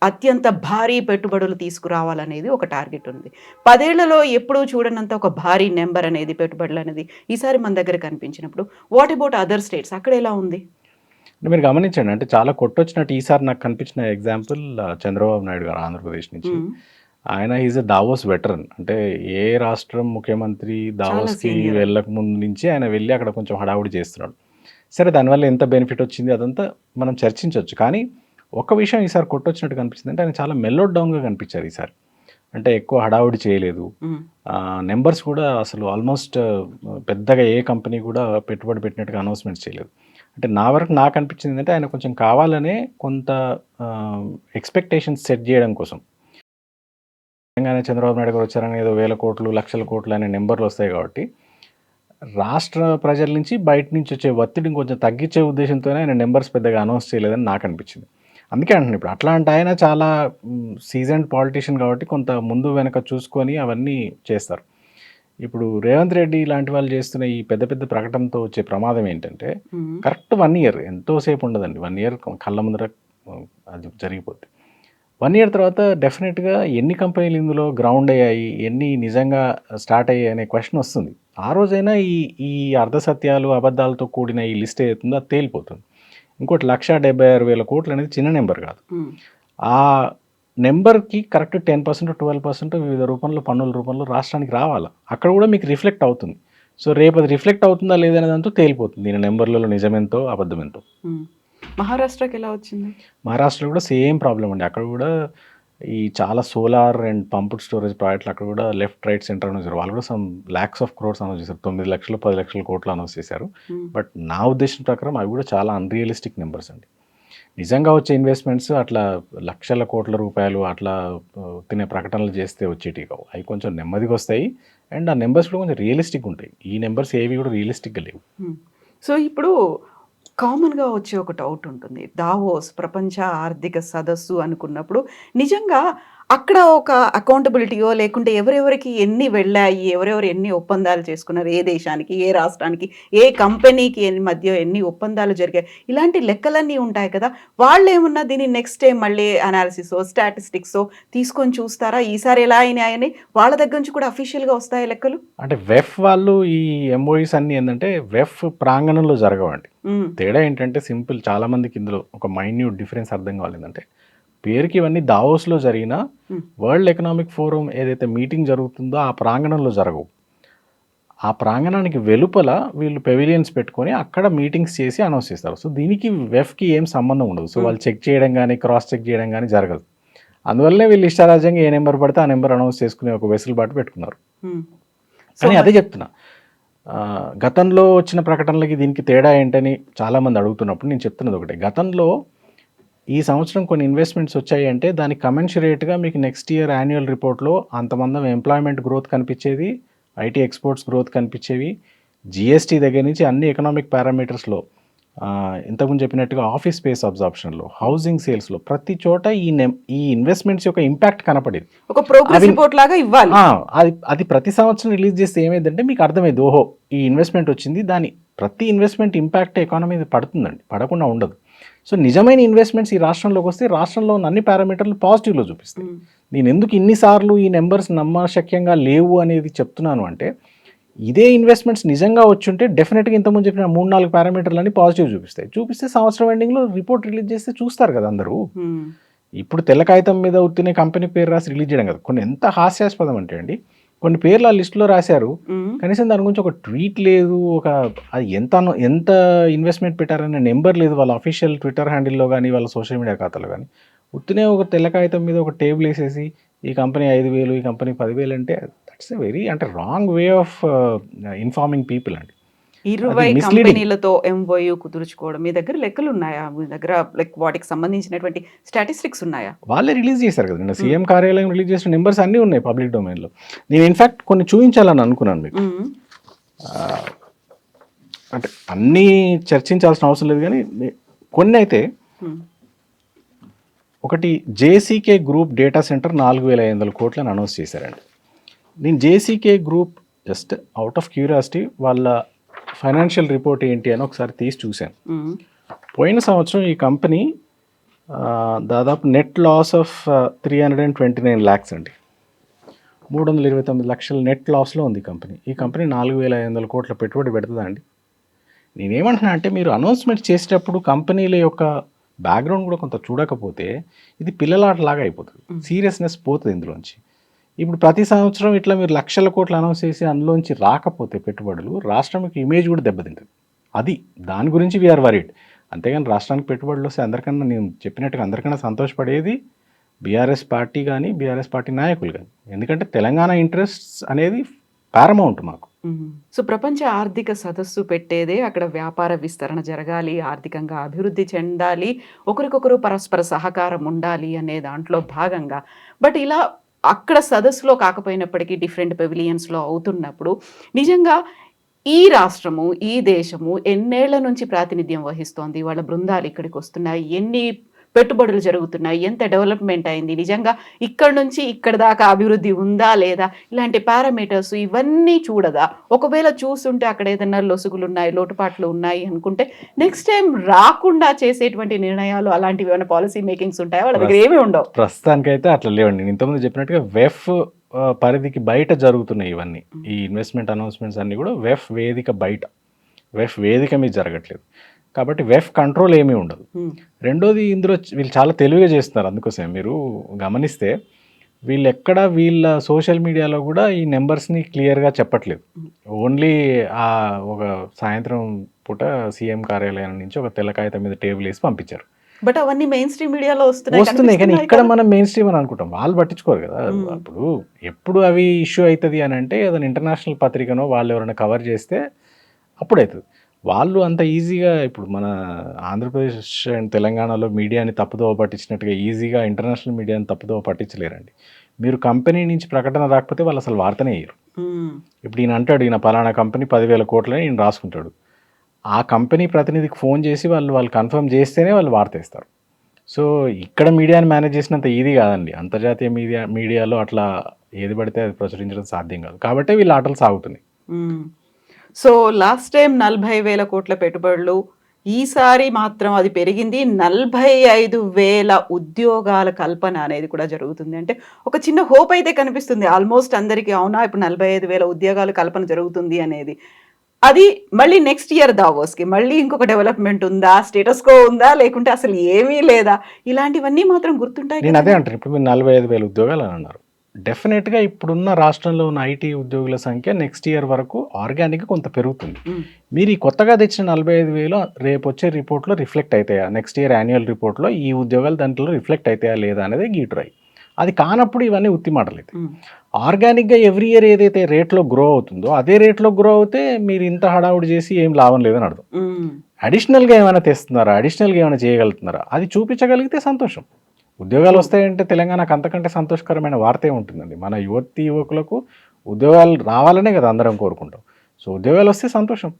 అత్యంత భారీ పెట్టుబడులు తీసుకురావాలనేది ఒక టార్గెట్ ఉంది. 10 ఏళ్లలో ఎప్పుడూ చూడనంత ఒక భారీ నంబర్ అనేది, పెట్టుబడులనేది ఈసారి మన దగ్గర కనిపించినప్పుడు, వాట్ అబౌట్ అదర్ స్టేట్స్? అక్కడ ఎలా ఉంది? అంటే మీరు గమనించండి, అంటే చాలా కొట్టొచ్చినట్టు ఈసారి నాకు కనిపించిన ఎగ్జాంపుల్ చంద్రబాబు నాయుడు గారు ఆంధ్రప్రదేశ్ నుంచి. ఆయన ఈజ్ ఎ దావోస్ వెటరన్. అంటే ఏ రాష్ట్రం ముఖ్యమంత్రి దావోస్కి వెళ్ళక ముందు నుంచి ఆయన వెళ్ళి అక్కడ కొంచెం హడావుడి చేస్తున్నాడు. సరే, దానివల్ల ఎంత బెనిఫిట్ వచ్చింది అదంతా మనం చర్చించవచ్చు. కానీ ఒక విషయం ఈసారి కొట్టొచ్చినట్టు కనిపిస్తుంది, అంటే ఆయన చాలా మెల్లోడ్ డౌన్గా కనిపించారు ఈసారి. అంటే ఎక్కువ హడావుడి చేయలేదు. నెంబర్స్ కూడా అసలు ఆల్మోస్ట్ పెద్దగా ఏ కంపెనీ కూడా పెట్టుబడి పెట్టినట్టుగా అనౌన్స్మెంట్స్ చేయలేదు. అంటే నా వరకు నాకు అనిపించింది ఏంటంటే, ఆయన కొంచెం కావాలనే కొంత ఎక్స్పెక్టేషన్స్ సెట్ చేయడం కోసం. తెలంగాణ చంద్రబాబు నాయుడు గారు వచ్చారని ఏదో వేల కోట్లు, లక్షల కోట్లు అనే నెంబర్లు వస్తాయి కాబట్టి, రాష్ట్ర ప్రజల నుంచి బయట నుంచి వచ్చే ఒత్తిడిని కొంచెం తగ్గించే ఉద్దేశంతోనే ఆయన నెంబర్స్ పెద్దగా అనౌన్స్ చేయలేదని నాకు అనిపించింది. అందుకే అంటున్నాను, ఇప్పుడు అట్లాంటి ఆయన చాలా సీజన్డ్ పాలిటీషియన్ కాబట్టి కొంత ముందు వెనక చూసుకొని అవన్నీ చేస్తారు. ఇప్పుడు రేవంత్ రెడ్డి లాంటి వాళ్ళు చేస్తున్న ఈ పెద్ద పెద్ద ప్రకటనతో వచ్చే ప్రమాదం ఏంటంటే, కరెక్ట్ 1 ఇయర్ ఎంతోసేపు ఉండదండి, 1 ఇయర్ కళ్ళ ముందర అది జరిగిపోద్ది. 1 ఇయర్ తర్వాత డెఫినెట్గా ఎన్ని కంపెనీలు ఇందులో గ్రౌండ్ అయ్యాయి, ఎన్ని నిజంగా స్టార్ట్ అయ్యాయి అనే క్వశ్చన్ వస్తుంది. ఆ రోజైనా ఈ ఈ అర్ధసత్యాలు, అబద్ధాలతో కూడిన ఈ లిస్ట్ ఏదైతుందో అది తేలిపోతుంది. ఇంకోటి 1,76,000 కోట్లు అనేది చిన్న నెంబర్ కాదు. ఆ నెంబర్కి కరెక్ట్ 10%, 12% వివిధ రూపంలో, పన్నుల రూపంలో రాష్ట్రానికి రావాలి. అక్కడ కూడా మీకు రిఫ్లెక్ట్ అవుతుంది. సో రేపు అది రిఫ్లెక్ట్ అవుతుందా లేదనే దాంతో తేలిపోతుంది దీని నెంబర్లలో నిజమెంతో అబద్ధమెంతో. మహారాష్ట్రకి ఎలా వచ్చింది? మహారాష్ట్రలో కూడా సేమ్ ప్రాబ్లం అండి. అక్కడ కూడా ఈ చాలా సోలార్ అండ్ పంప్డ్ స్టోరేజ్ ప్రాజెక్టులు అక్కడ కూడా లెఫ్ట్, రైట్, సెంటర్ అనౌన్స్ చేశారు. వాళ్ళు కూడా some lakhs of crores announce చేశారు. 9 లక్షలు, 10 లక్షల కోట్లు అనౌన్స్ చేశారు. బట్ నా ఉద్దేశం ప్రకారం అవి కూడా చాలా అన్రియలిస్టిక్ నెంబర్స్ అండి. నిజంగా వచ్చే ఇన్వెస్ట్మెంట్స్ అట్లా లక్షల కోట్ల రూపాయలు అట్లా తినే ప్రకటనలు చేస్తే వచ్చేటివి కావు. అవి కొంచెం నెమ్మదిగా వస్తాయి అండ్ ఆ నెంబర్స్ కూడా కొంచెం రియలిస్టిక్ ఉంటాయి. ఈ నెంబర్స్ ఏవి కూడా రియలిస్టిక్గా లేవు. సో ఇప్పుడు కామన్‌గా వచ్చే ఒక డౌట్ ఉంటుంది. దావోస్ ప్రపంచ ఆర్థిక సదస్సు అనుకున్నప్పుడు నిజంగా అక్కడ ఒక అకౌంటబిలిటీయో లేకుంటే ఎవరెవరికి ఎన్ని వెళ్ళాయి, ఎవరెవరు ఎన్ని ఒప్పందాలు చేసుకున్నారు, ఏ దేశానికి, ఏ రాష్ట్రానికి, ఏ కంపెనీకి మధ్య ఎన్ని ఒప్పందాలు జరిగాయి, ఇలాంటి లెక్కలన్నీ ఉంటాయి కదా! వాళ్ళేమన్నా దీన్ని నెక్స్ట్ టైమ్ మళ్ళీ అనాలిసిసో, స్టాటిస్టిక్సో తీసుకొని చూస్తారా? ఈసారి ఎలా అయినాయని వాళ్ళ దగ్గర నుంచి కూడా అఫీషియల్‌గా వస్తాయా లెక్కలు? అంటే వెఫ్ వాళ్ళు ఈ ఎంఓయూస్ అన్నీ ఏంటంటే వెఫ్ ప్రాంగణంలో జరగవండి. హ్మ్. తేడా ఏంటంటే సింపుల్, చాలామందికి ఇందులో ఒక మైన్యూట్ డిఫరెన్స్ అర్థం కావాలి. ఏంటంటే పేరుకి ఇవన్నీ దావోస్లో జరిగిన వరల్డ్ ఎకనామిక్ ఫోరం ఏదైతే మీటింగ్ జరుగుతుందో ఆ ప్రాంగణంలో జరగవు. ఆ ప్రాంగణానికి వెలుపల వీళ్ళు పెవిలియన్స్ పెట్టుకొని అక్కడ మీటింగ్స్ చేసి అనౌన్స్ చేస్తారు. సో దీనికి వెఫ్కి ఏం సంబంధం ఉండదు. సో వాళ్ళు చెక్ చేయడం కానీ క్రాస్ చెక్ చేయడం కానీ జరగదు. అందువల్లనే వీళ్ళు ఇష్టారాజ్యంగా ఏ నెంబర్ పడితే ఆ నెంబర్ అనౌన్స్ చేసుకునే ఒక వెసులుబాటు పెట్టుకున్నారు. కానీ అదే చెప్తున్నా, గతంలో వచ్చిన ప్రకటనలకి దీనికి తేడా ఏంటని చాలామంది అడుగుతున్నప్పుడు నేను చెప్తున్నది ఒకటే. గతంలో ఈ సంవత్సరం కొన్ని ఇన్వెస్ట్మెంట్స్ వచ్చాయి అంటే దానికి కమెన్షరేట్గా మీకు నెక్స్ట్ ఇయర్ యాన్యువల్ రిపోర్ట్లో అంతమంది ఎంప్లాయ్మెంట్ గ్రోత్ కనిపించేది, ఐటీ ఎక్స్పోర్ట్స్ గ్రోత్ కనిపించేవి, జిఎస్టీ దగ్గర నుంచి అన్ని ఎకనామిక్ పారామీటర్స్లో, ఇంతకుముందు చెప్పినట్టుగా ఆఫీస్ స్పేస్ అబ్జార్ప్షన్లో, హౌసింగ్ సేల్స్లో ప్రతి చోట ఈ ఇన్వెస్ట్మెంట్స్ యొక్క ఇంపాక్ట్ కనపడేది. ఒక ప్రోగ్రెస్ రిపోర్ట్ లాగా ఇవ్వాలి. అది ప్రతి సంవత్సరం రిలీజ్ చేస్తే ఏమైందంటే మీకు అర్థమైంది, ఓహో ఈ ఇన్వెస్ట్మెంట్ వచ్చింది, దాని ప్రతి ఇన్వెస్ట్మెంట్ ఇంపాక్ట్ ఎకానమీ మీద పడుతుందండి, పడకుండా ఉండదు. సో నిజమైన ఇన్వెస్ట్మెంట్స్ ఈ రాష్ట్రంలోకి వస్తే రాష్ట్రంలో ఉన్న అన్ని పారామీటర్లు పాజిటివ్లో చూపిస్తాయి. నేను ఎందుకు ఇన్నిసార్లు ఈ నెంబర్స్ నమ్మశక్యంగా లేవు అనేది చెప్తున్నాను అంటే, ఇదే ఇన్వెస్ట్మెంట్స్ నిజంగా వచ్చుంటే డెఫినెట్గా ఇంతకుముందు చెప్పిన 3-4 పారామీటర్లని పాజిటివ్ చూపిస్తాయి. చూపిస్తే సంవత్సరం ఎండింగ్లో రిపోర్ట్ రిలీజ్ చేస్తే చూస్తారు కదా అందరూ. ఇప్పుడు తెల్ల కాగితం మీద ఉత్తినే కంపెనీ పేరు రాసి రిలీజ్ చేయడం కదా. కొన్ని ఎంత హాస్యాస్పదం అంటే అండి, కొన్ని పేర్లు ఆ లిస్టులో రాశారు, కనీసం దాని గురించి ఒక ట్వీట్ లేదు, ఒక అది ఎంత ఇన్వెస్ట్మెంట్ పెట్టారనే నెంబర్ లేదు వాళ్ళ అఫీషియల్ ట్విట్టర్ హ్యాండిల్లో కానీ వాళ్ళ సోషల్ మీడియా ఖాతాలో కానీ. ఉత్తినే ఒక తెల్ల కాగితం మీద ఒక టేబుల్ వేసేసి ఈ కంపెనీ 5,000 ఈ కంపెనీ 10,000 అంటే that's a very wrong way of informing people అండి. 20 కంపెనీలతో ఎంఓయూ కుదుర్చుకోవడం మీ దగ్గర లెక్కలు ఉన్నాయా? మీ దగ్గర వాటికి సంబంధించినటువంటి స్టాటిస్టిక్స్ ఉన్నాయా? వాళ్ళే రిలీజ్ చేశారు కదా, నిన్న సీఎం కార్యాలయం రిలీజ్ చేసిన నెంబర్స్ అన్నీ ఉన్నాయి పబ్లిక్ డొమైన్లో. నేను ఇన్ఫ్యాక్ట్ కొన్ని చూపించాలని అనుకున్నాను మీకు. అంటే అన్నీ చర్చించాల్సిన అవసరం లేదు కానీ కొన్ని అయితే, ఒకటి జేసీకే గ్రూప్ డేటా సెంటర్ 4,500 కోట్లని అనౌన్స్ చేశారండి. నేను JCK group just out of curiosity వాళ్ళ ఫైనాన్షియల్ రిపోర్ట్ ఏంటి అని ఒకసారి తీసి చూశాను. పోయిన సంవత్సరం ఈ కంపెనీ దాదాపు నెట్ లాస్ ఆఫ్ 329 lakhs అండి, 329 లక్షల నెట్ లాస్లో ఉంది కంపెనీ. ఈ కంపెనీ 4,500 కోట్ల పెట్టుబడి పెడుతుందా అండి? నేనేమంటున్నా అంటే, మీరు అనౌన్స్మెంట్ చేసేటప్పుడు కంపెనీల యొక్క బ్యాక్గ్రౌండ్ కూడా కొంత చూడకపోతే ఇది పిల్లలాటలాగా అయిపోతుంది, సీరియస్నెస్ పోతుంది ఇందులోంచి. ఇప్పుడు ప్రతి సంవత్సరం ఇట్లా మీరు లక్షల కోట్లు అనౌన్స్ చేసి అందులోంచి రాకపోతే పెట్టుబడులు, రాష్ట్రానికి ఇమేజ్ కూడా దెబ్బతింటుంది. అది దాని గురించి వీఆర్ వరీడ్. అంతేగాని రాష్ట్రానికి పెట్టుబడులు వస్తే అందరికన్నా, నేను చెప్పినట్టుగా అందరికన్నా సంతోషపడేది బీఆర్ఎస్ పార్టీ కానీ బీఆర్ఎస్ పార్టీ నాయకులు కానీ. ఎందుకంటే తెలంగాణ ఇంట్రెస్ట్స్ అనేది పారమౌంట్ మాకు. సో ప్రపంచ ఆర్థిక సదస్సు పెట్టేదే అక్కడ వ్యాపార విస్తరణ జరగాలి, ఆర్థికంగా అభివృద్ధి చెందాలి, ఒకరికొకరు పరస్పర సహకారం ఉండాలి అనే దాంట్లో భాగంగా. బట్ ఇలా అక్కడ సదస్సులో కాకపోయినప్పటికీ డిఫరెంట్ పెవిలియన్స్లో అవుతున్నప్పుడు నిజంగా ఈ రాష్ట్రము, ఈ దేశము ఎన్నేళ్ల నుంచి ప్రాతినిధ్యం వహిస్తోంది, వాళ్ళ బృందాలు ఇక్కడికి వస్తున్నాయి, ఎన్ని పెట్టుబడులు జరుగుతున్నాయి, ఎంత డెవలప్మెంట్ అయింది, నిజంగా ఇక్కడ నుంచి ఇక్కడ దాకా అభివృద్ధి ఉందా లేదా, ఇలాంటి పారామీటర్స్ ఇవన్నీ చూడదా? ఒకవేళ చూస్తుంటే అక్కడ ఏదైనా లొసుగులు ఉన్నాయి, లోటుపాట్లు ఉన్నాయి అనుకుంటే నెక్స్ట్ టైం రాకుండా చేసేటువంటి నిర్ణయాలు అలాంటివి ఏమైనా పాలసీ మేకింగ్స్ ఉంటాయా? వాళ్ళ దగ్గర ఏమీ ఉండవు. ప్రస్తుతానికైతే అట్లా లేవండి. నేను ఇంతకుముందు చెప్పినట్టుగా వెఫ్ పరిధికి బయట జరుగుతున్నాయి ఇవన్నీ. ఈ ఇన్వెస్ట్మెంట్ అనౌన్స్మెంట్స్ అన్నీ కూడా వెఫ్ వేదిక బయట, వెఫ్ వేదిక మీద జరగట్లేదు. కాబట్టి వెఫ్ కంట్రోల్ ఏమీ ఉండదు. రెండోది, ఇందులో వీళ్ళు చాలా తెలివిగా చేస్తున్నారు. అందుకోసమే మీరు గమనిస్తే వీళ్ళు ఎక్కడ వీళ్ళ సోషల్ మీడియాలో కూడా ఈ నెంబర్స్ని క్లియర్గా చెప్పట్లేదు. ఓన్లీ ఒక సాయంత్రం పూట సీఎం కార్యాలయం నుంచి ఒక తెల్ల కాగితం మీద టేబుల్ వేసి పంపించారు. బట్ అవన్నీ మెయిన్ స్ట్రీమ్ మీడియాలో వస్తున్నాయి కానీ ఇక్కడ మనం మెయిన్ స్ట్రీమ్ అని అనుకుంటాం, వాళ్ళు పట్టించుకోరు కదా. అప్పుడు ఎప్పుడు అవి ఇష్యూ అవుతుంది అని అంటే ఏదైనా ఇంటర్నేషనల్ పత్రికనో వాళ్ళు ఎవరైనా కవర్ చేస్తే అప్పుడు అవుతుంది. వాళ్ళు అంత ఈజీగా ఇప్పుడు మన ఆంధ్రప్రదేశ్ అండ్ తెలంగాణలో మీడియాని తప్పుదోవ పట్టించినట్టుగా ఈజీగా ఇంటర్నేషనల్ మీడియాని తప్పుదోవ పట్టించలేరండి. మీరు కంపెనీ నుంచి ప్రకటన రాకపోతే వాళ్ళు అసలు వార్తనే వేయరు. ఇప్పుడు ఈయన అంటాడు, ఈయన పలానా కంపెనీ 10,000 కోట్లని ఈయన రాసుకుంటాడు. ఆ కంపెనీ ప్రతినిధికి ఫోన్ చేసి వాళ్ళు కన్ఫర్మ్ చేస్తేనే వాళ్ళు వార్త వేస్తారు. సో ఇక్కడ మీడియాని మేనేజ్ చేసినంత ఈజీ కాదండి. అంతర్జాతీయ మీడియాలో అట్లా ఏది పడితే అది ప్రచురించడం సాధ్యం కాదు. కాబట్టే వీళ్ళ ఆటలు సాగుతున్నాయి. సో లాస్ట్ టైం 40,000 కోట్ల పెట్టుబడులు, ఈసారి మాత్రం అది పెరిగింది 45,000 ఉద్యోగాల కల్పన అనేది కూడా జరుగుతుంది. అంటే ఒక చిన్న హోప్ అయితే కనిపిస్తుంది ఆల్మోస్ట్ అందరికీ. అవునా, ఇప్పుడు 45,000 ఉద్యోగాల కల్పన జరుగుతుంది అనేది. అది మళ్ళీ నెక్స్ట్ ఇయర్ దావోస్కి మళ్ళీ ఇంకొక డెవలప్మెంట్ ఉందా, స్టేటస్ కో ఉందా, లేకుంటే అసలు ఏమీ లేదా? ఇలాంటివన్నీ మాత్రం గుర్తుంటాయి నేను కదా. అదే అంటాను. ఇప్పుడు మీరు 45,000 ఉద్యోగాలు అని అన్నారు. డెఫినెట్గా ఇప్పుడున్న రాష్ట్రంలో ఉన్న ఐటీ ఉద్యోగుల సంఖ్య నెక్స్ట్ ఇయర్ వరకు ఆర్గానిక్గా కొంత పెరుగుతుంది. మీరు ఈ కొత్తగా తెచ్చిన 45,000 రేపు వచ్చే రిపోర్ట్లో రిఫ్లెక్ట్ అవుతాయా, నెక్స్ట్ ఇయర్ యాన్యువల్ రిపోర్ట్లో ఈ ఉద్యోగాలు దాంట్లో రిఫ్లెక్ట్ అవుతాయా లేదా అనేది గీటురాయి. అది కానప్పుడు ఇవన్నీ ఉత్తి మాటలు అయితే. ఆర్గానిక్గా ఎవ్రీ ఇయర్ ఏదైతే రేట్లో గ్రో అవుతుందో అదే రేట్లో గ్రో అవుతే మీరు ఇంత హడావుడి చేసి ఏం లాభం లేదని అర్థం. అడిషనల్గా ఏమైనా తెస్తున్నారా, అడిషనల్గా ఏమైనా చేయగలుగుతున్నారా, అది చూపించగలిగితే సంతోషం. ఉద్యోగాలు వస్తాయంటే తెలంగాణకు అంతకంటే సంతోషకరమైన వార్త ఉంటుందండి. మన యువకులకు ఉద్యోగాలు రావాలనే కదా అందరం కోరుకుంటాం. సో ఉద్యోగాలు వస్తే సంతోషం.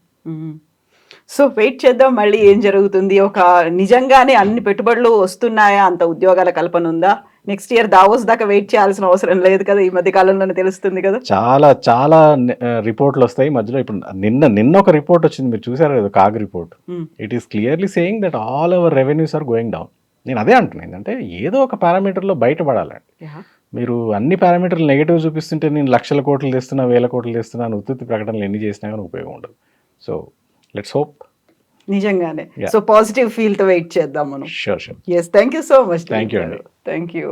సో వెయిట్ చేద్దాం మళ్ళీ ఏం జరుగుతుంది. ఒక నిజంగానే అన్ని పెట్టుబడులు వస్తున్నాయా, అంత ఉద్యోగాల కల్పన ఉందా? నెక్స్ట్ ఇయర్ దావోస్ దాకా వెయిట్ చేయాల్సిన అవసరం లేదు కదా, ఈ మధ్య కాలంలోనే తెలుస్తుంది కదా. చాలా చాలా రిపోర్ట్లు వస్తాయి మధ్యలో. ఇప్పుడు నిన్న ఒక రిపోర్ట్ వచ్చింది, మీరు చూసారు కదా, CAG report. It is clearly saying that all our revenues are going down. నేను అదే అంటున్నాను, ఏంటంటే ఏదో ఒక పారామీటర్లో బయటపడాలండి. మీరు అన్ని పారామీటర్లు నెగిటివ్ చూపిస్తుంటే నేను లక్షల కోట్లు తెస్తున్నా, 1,000 కోట్లు తెస్తున్నా అని ఉత్తుత్తి ప్రకటనలు ఎన్ని చేసినా కానీ ఉపయోగం ఉండదు. So let's hope. నిజంగానే. సో పాజిటివ్ ఫీల్ తో వెయిట్ చేద్దాం మనం. Sure. Yes, thank you so much. Thank you అండి. Thank you.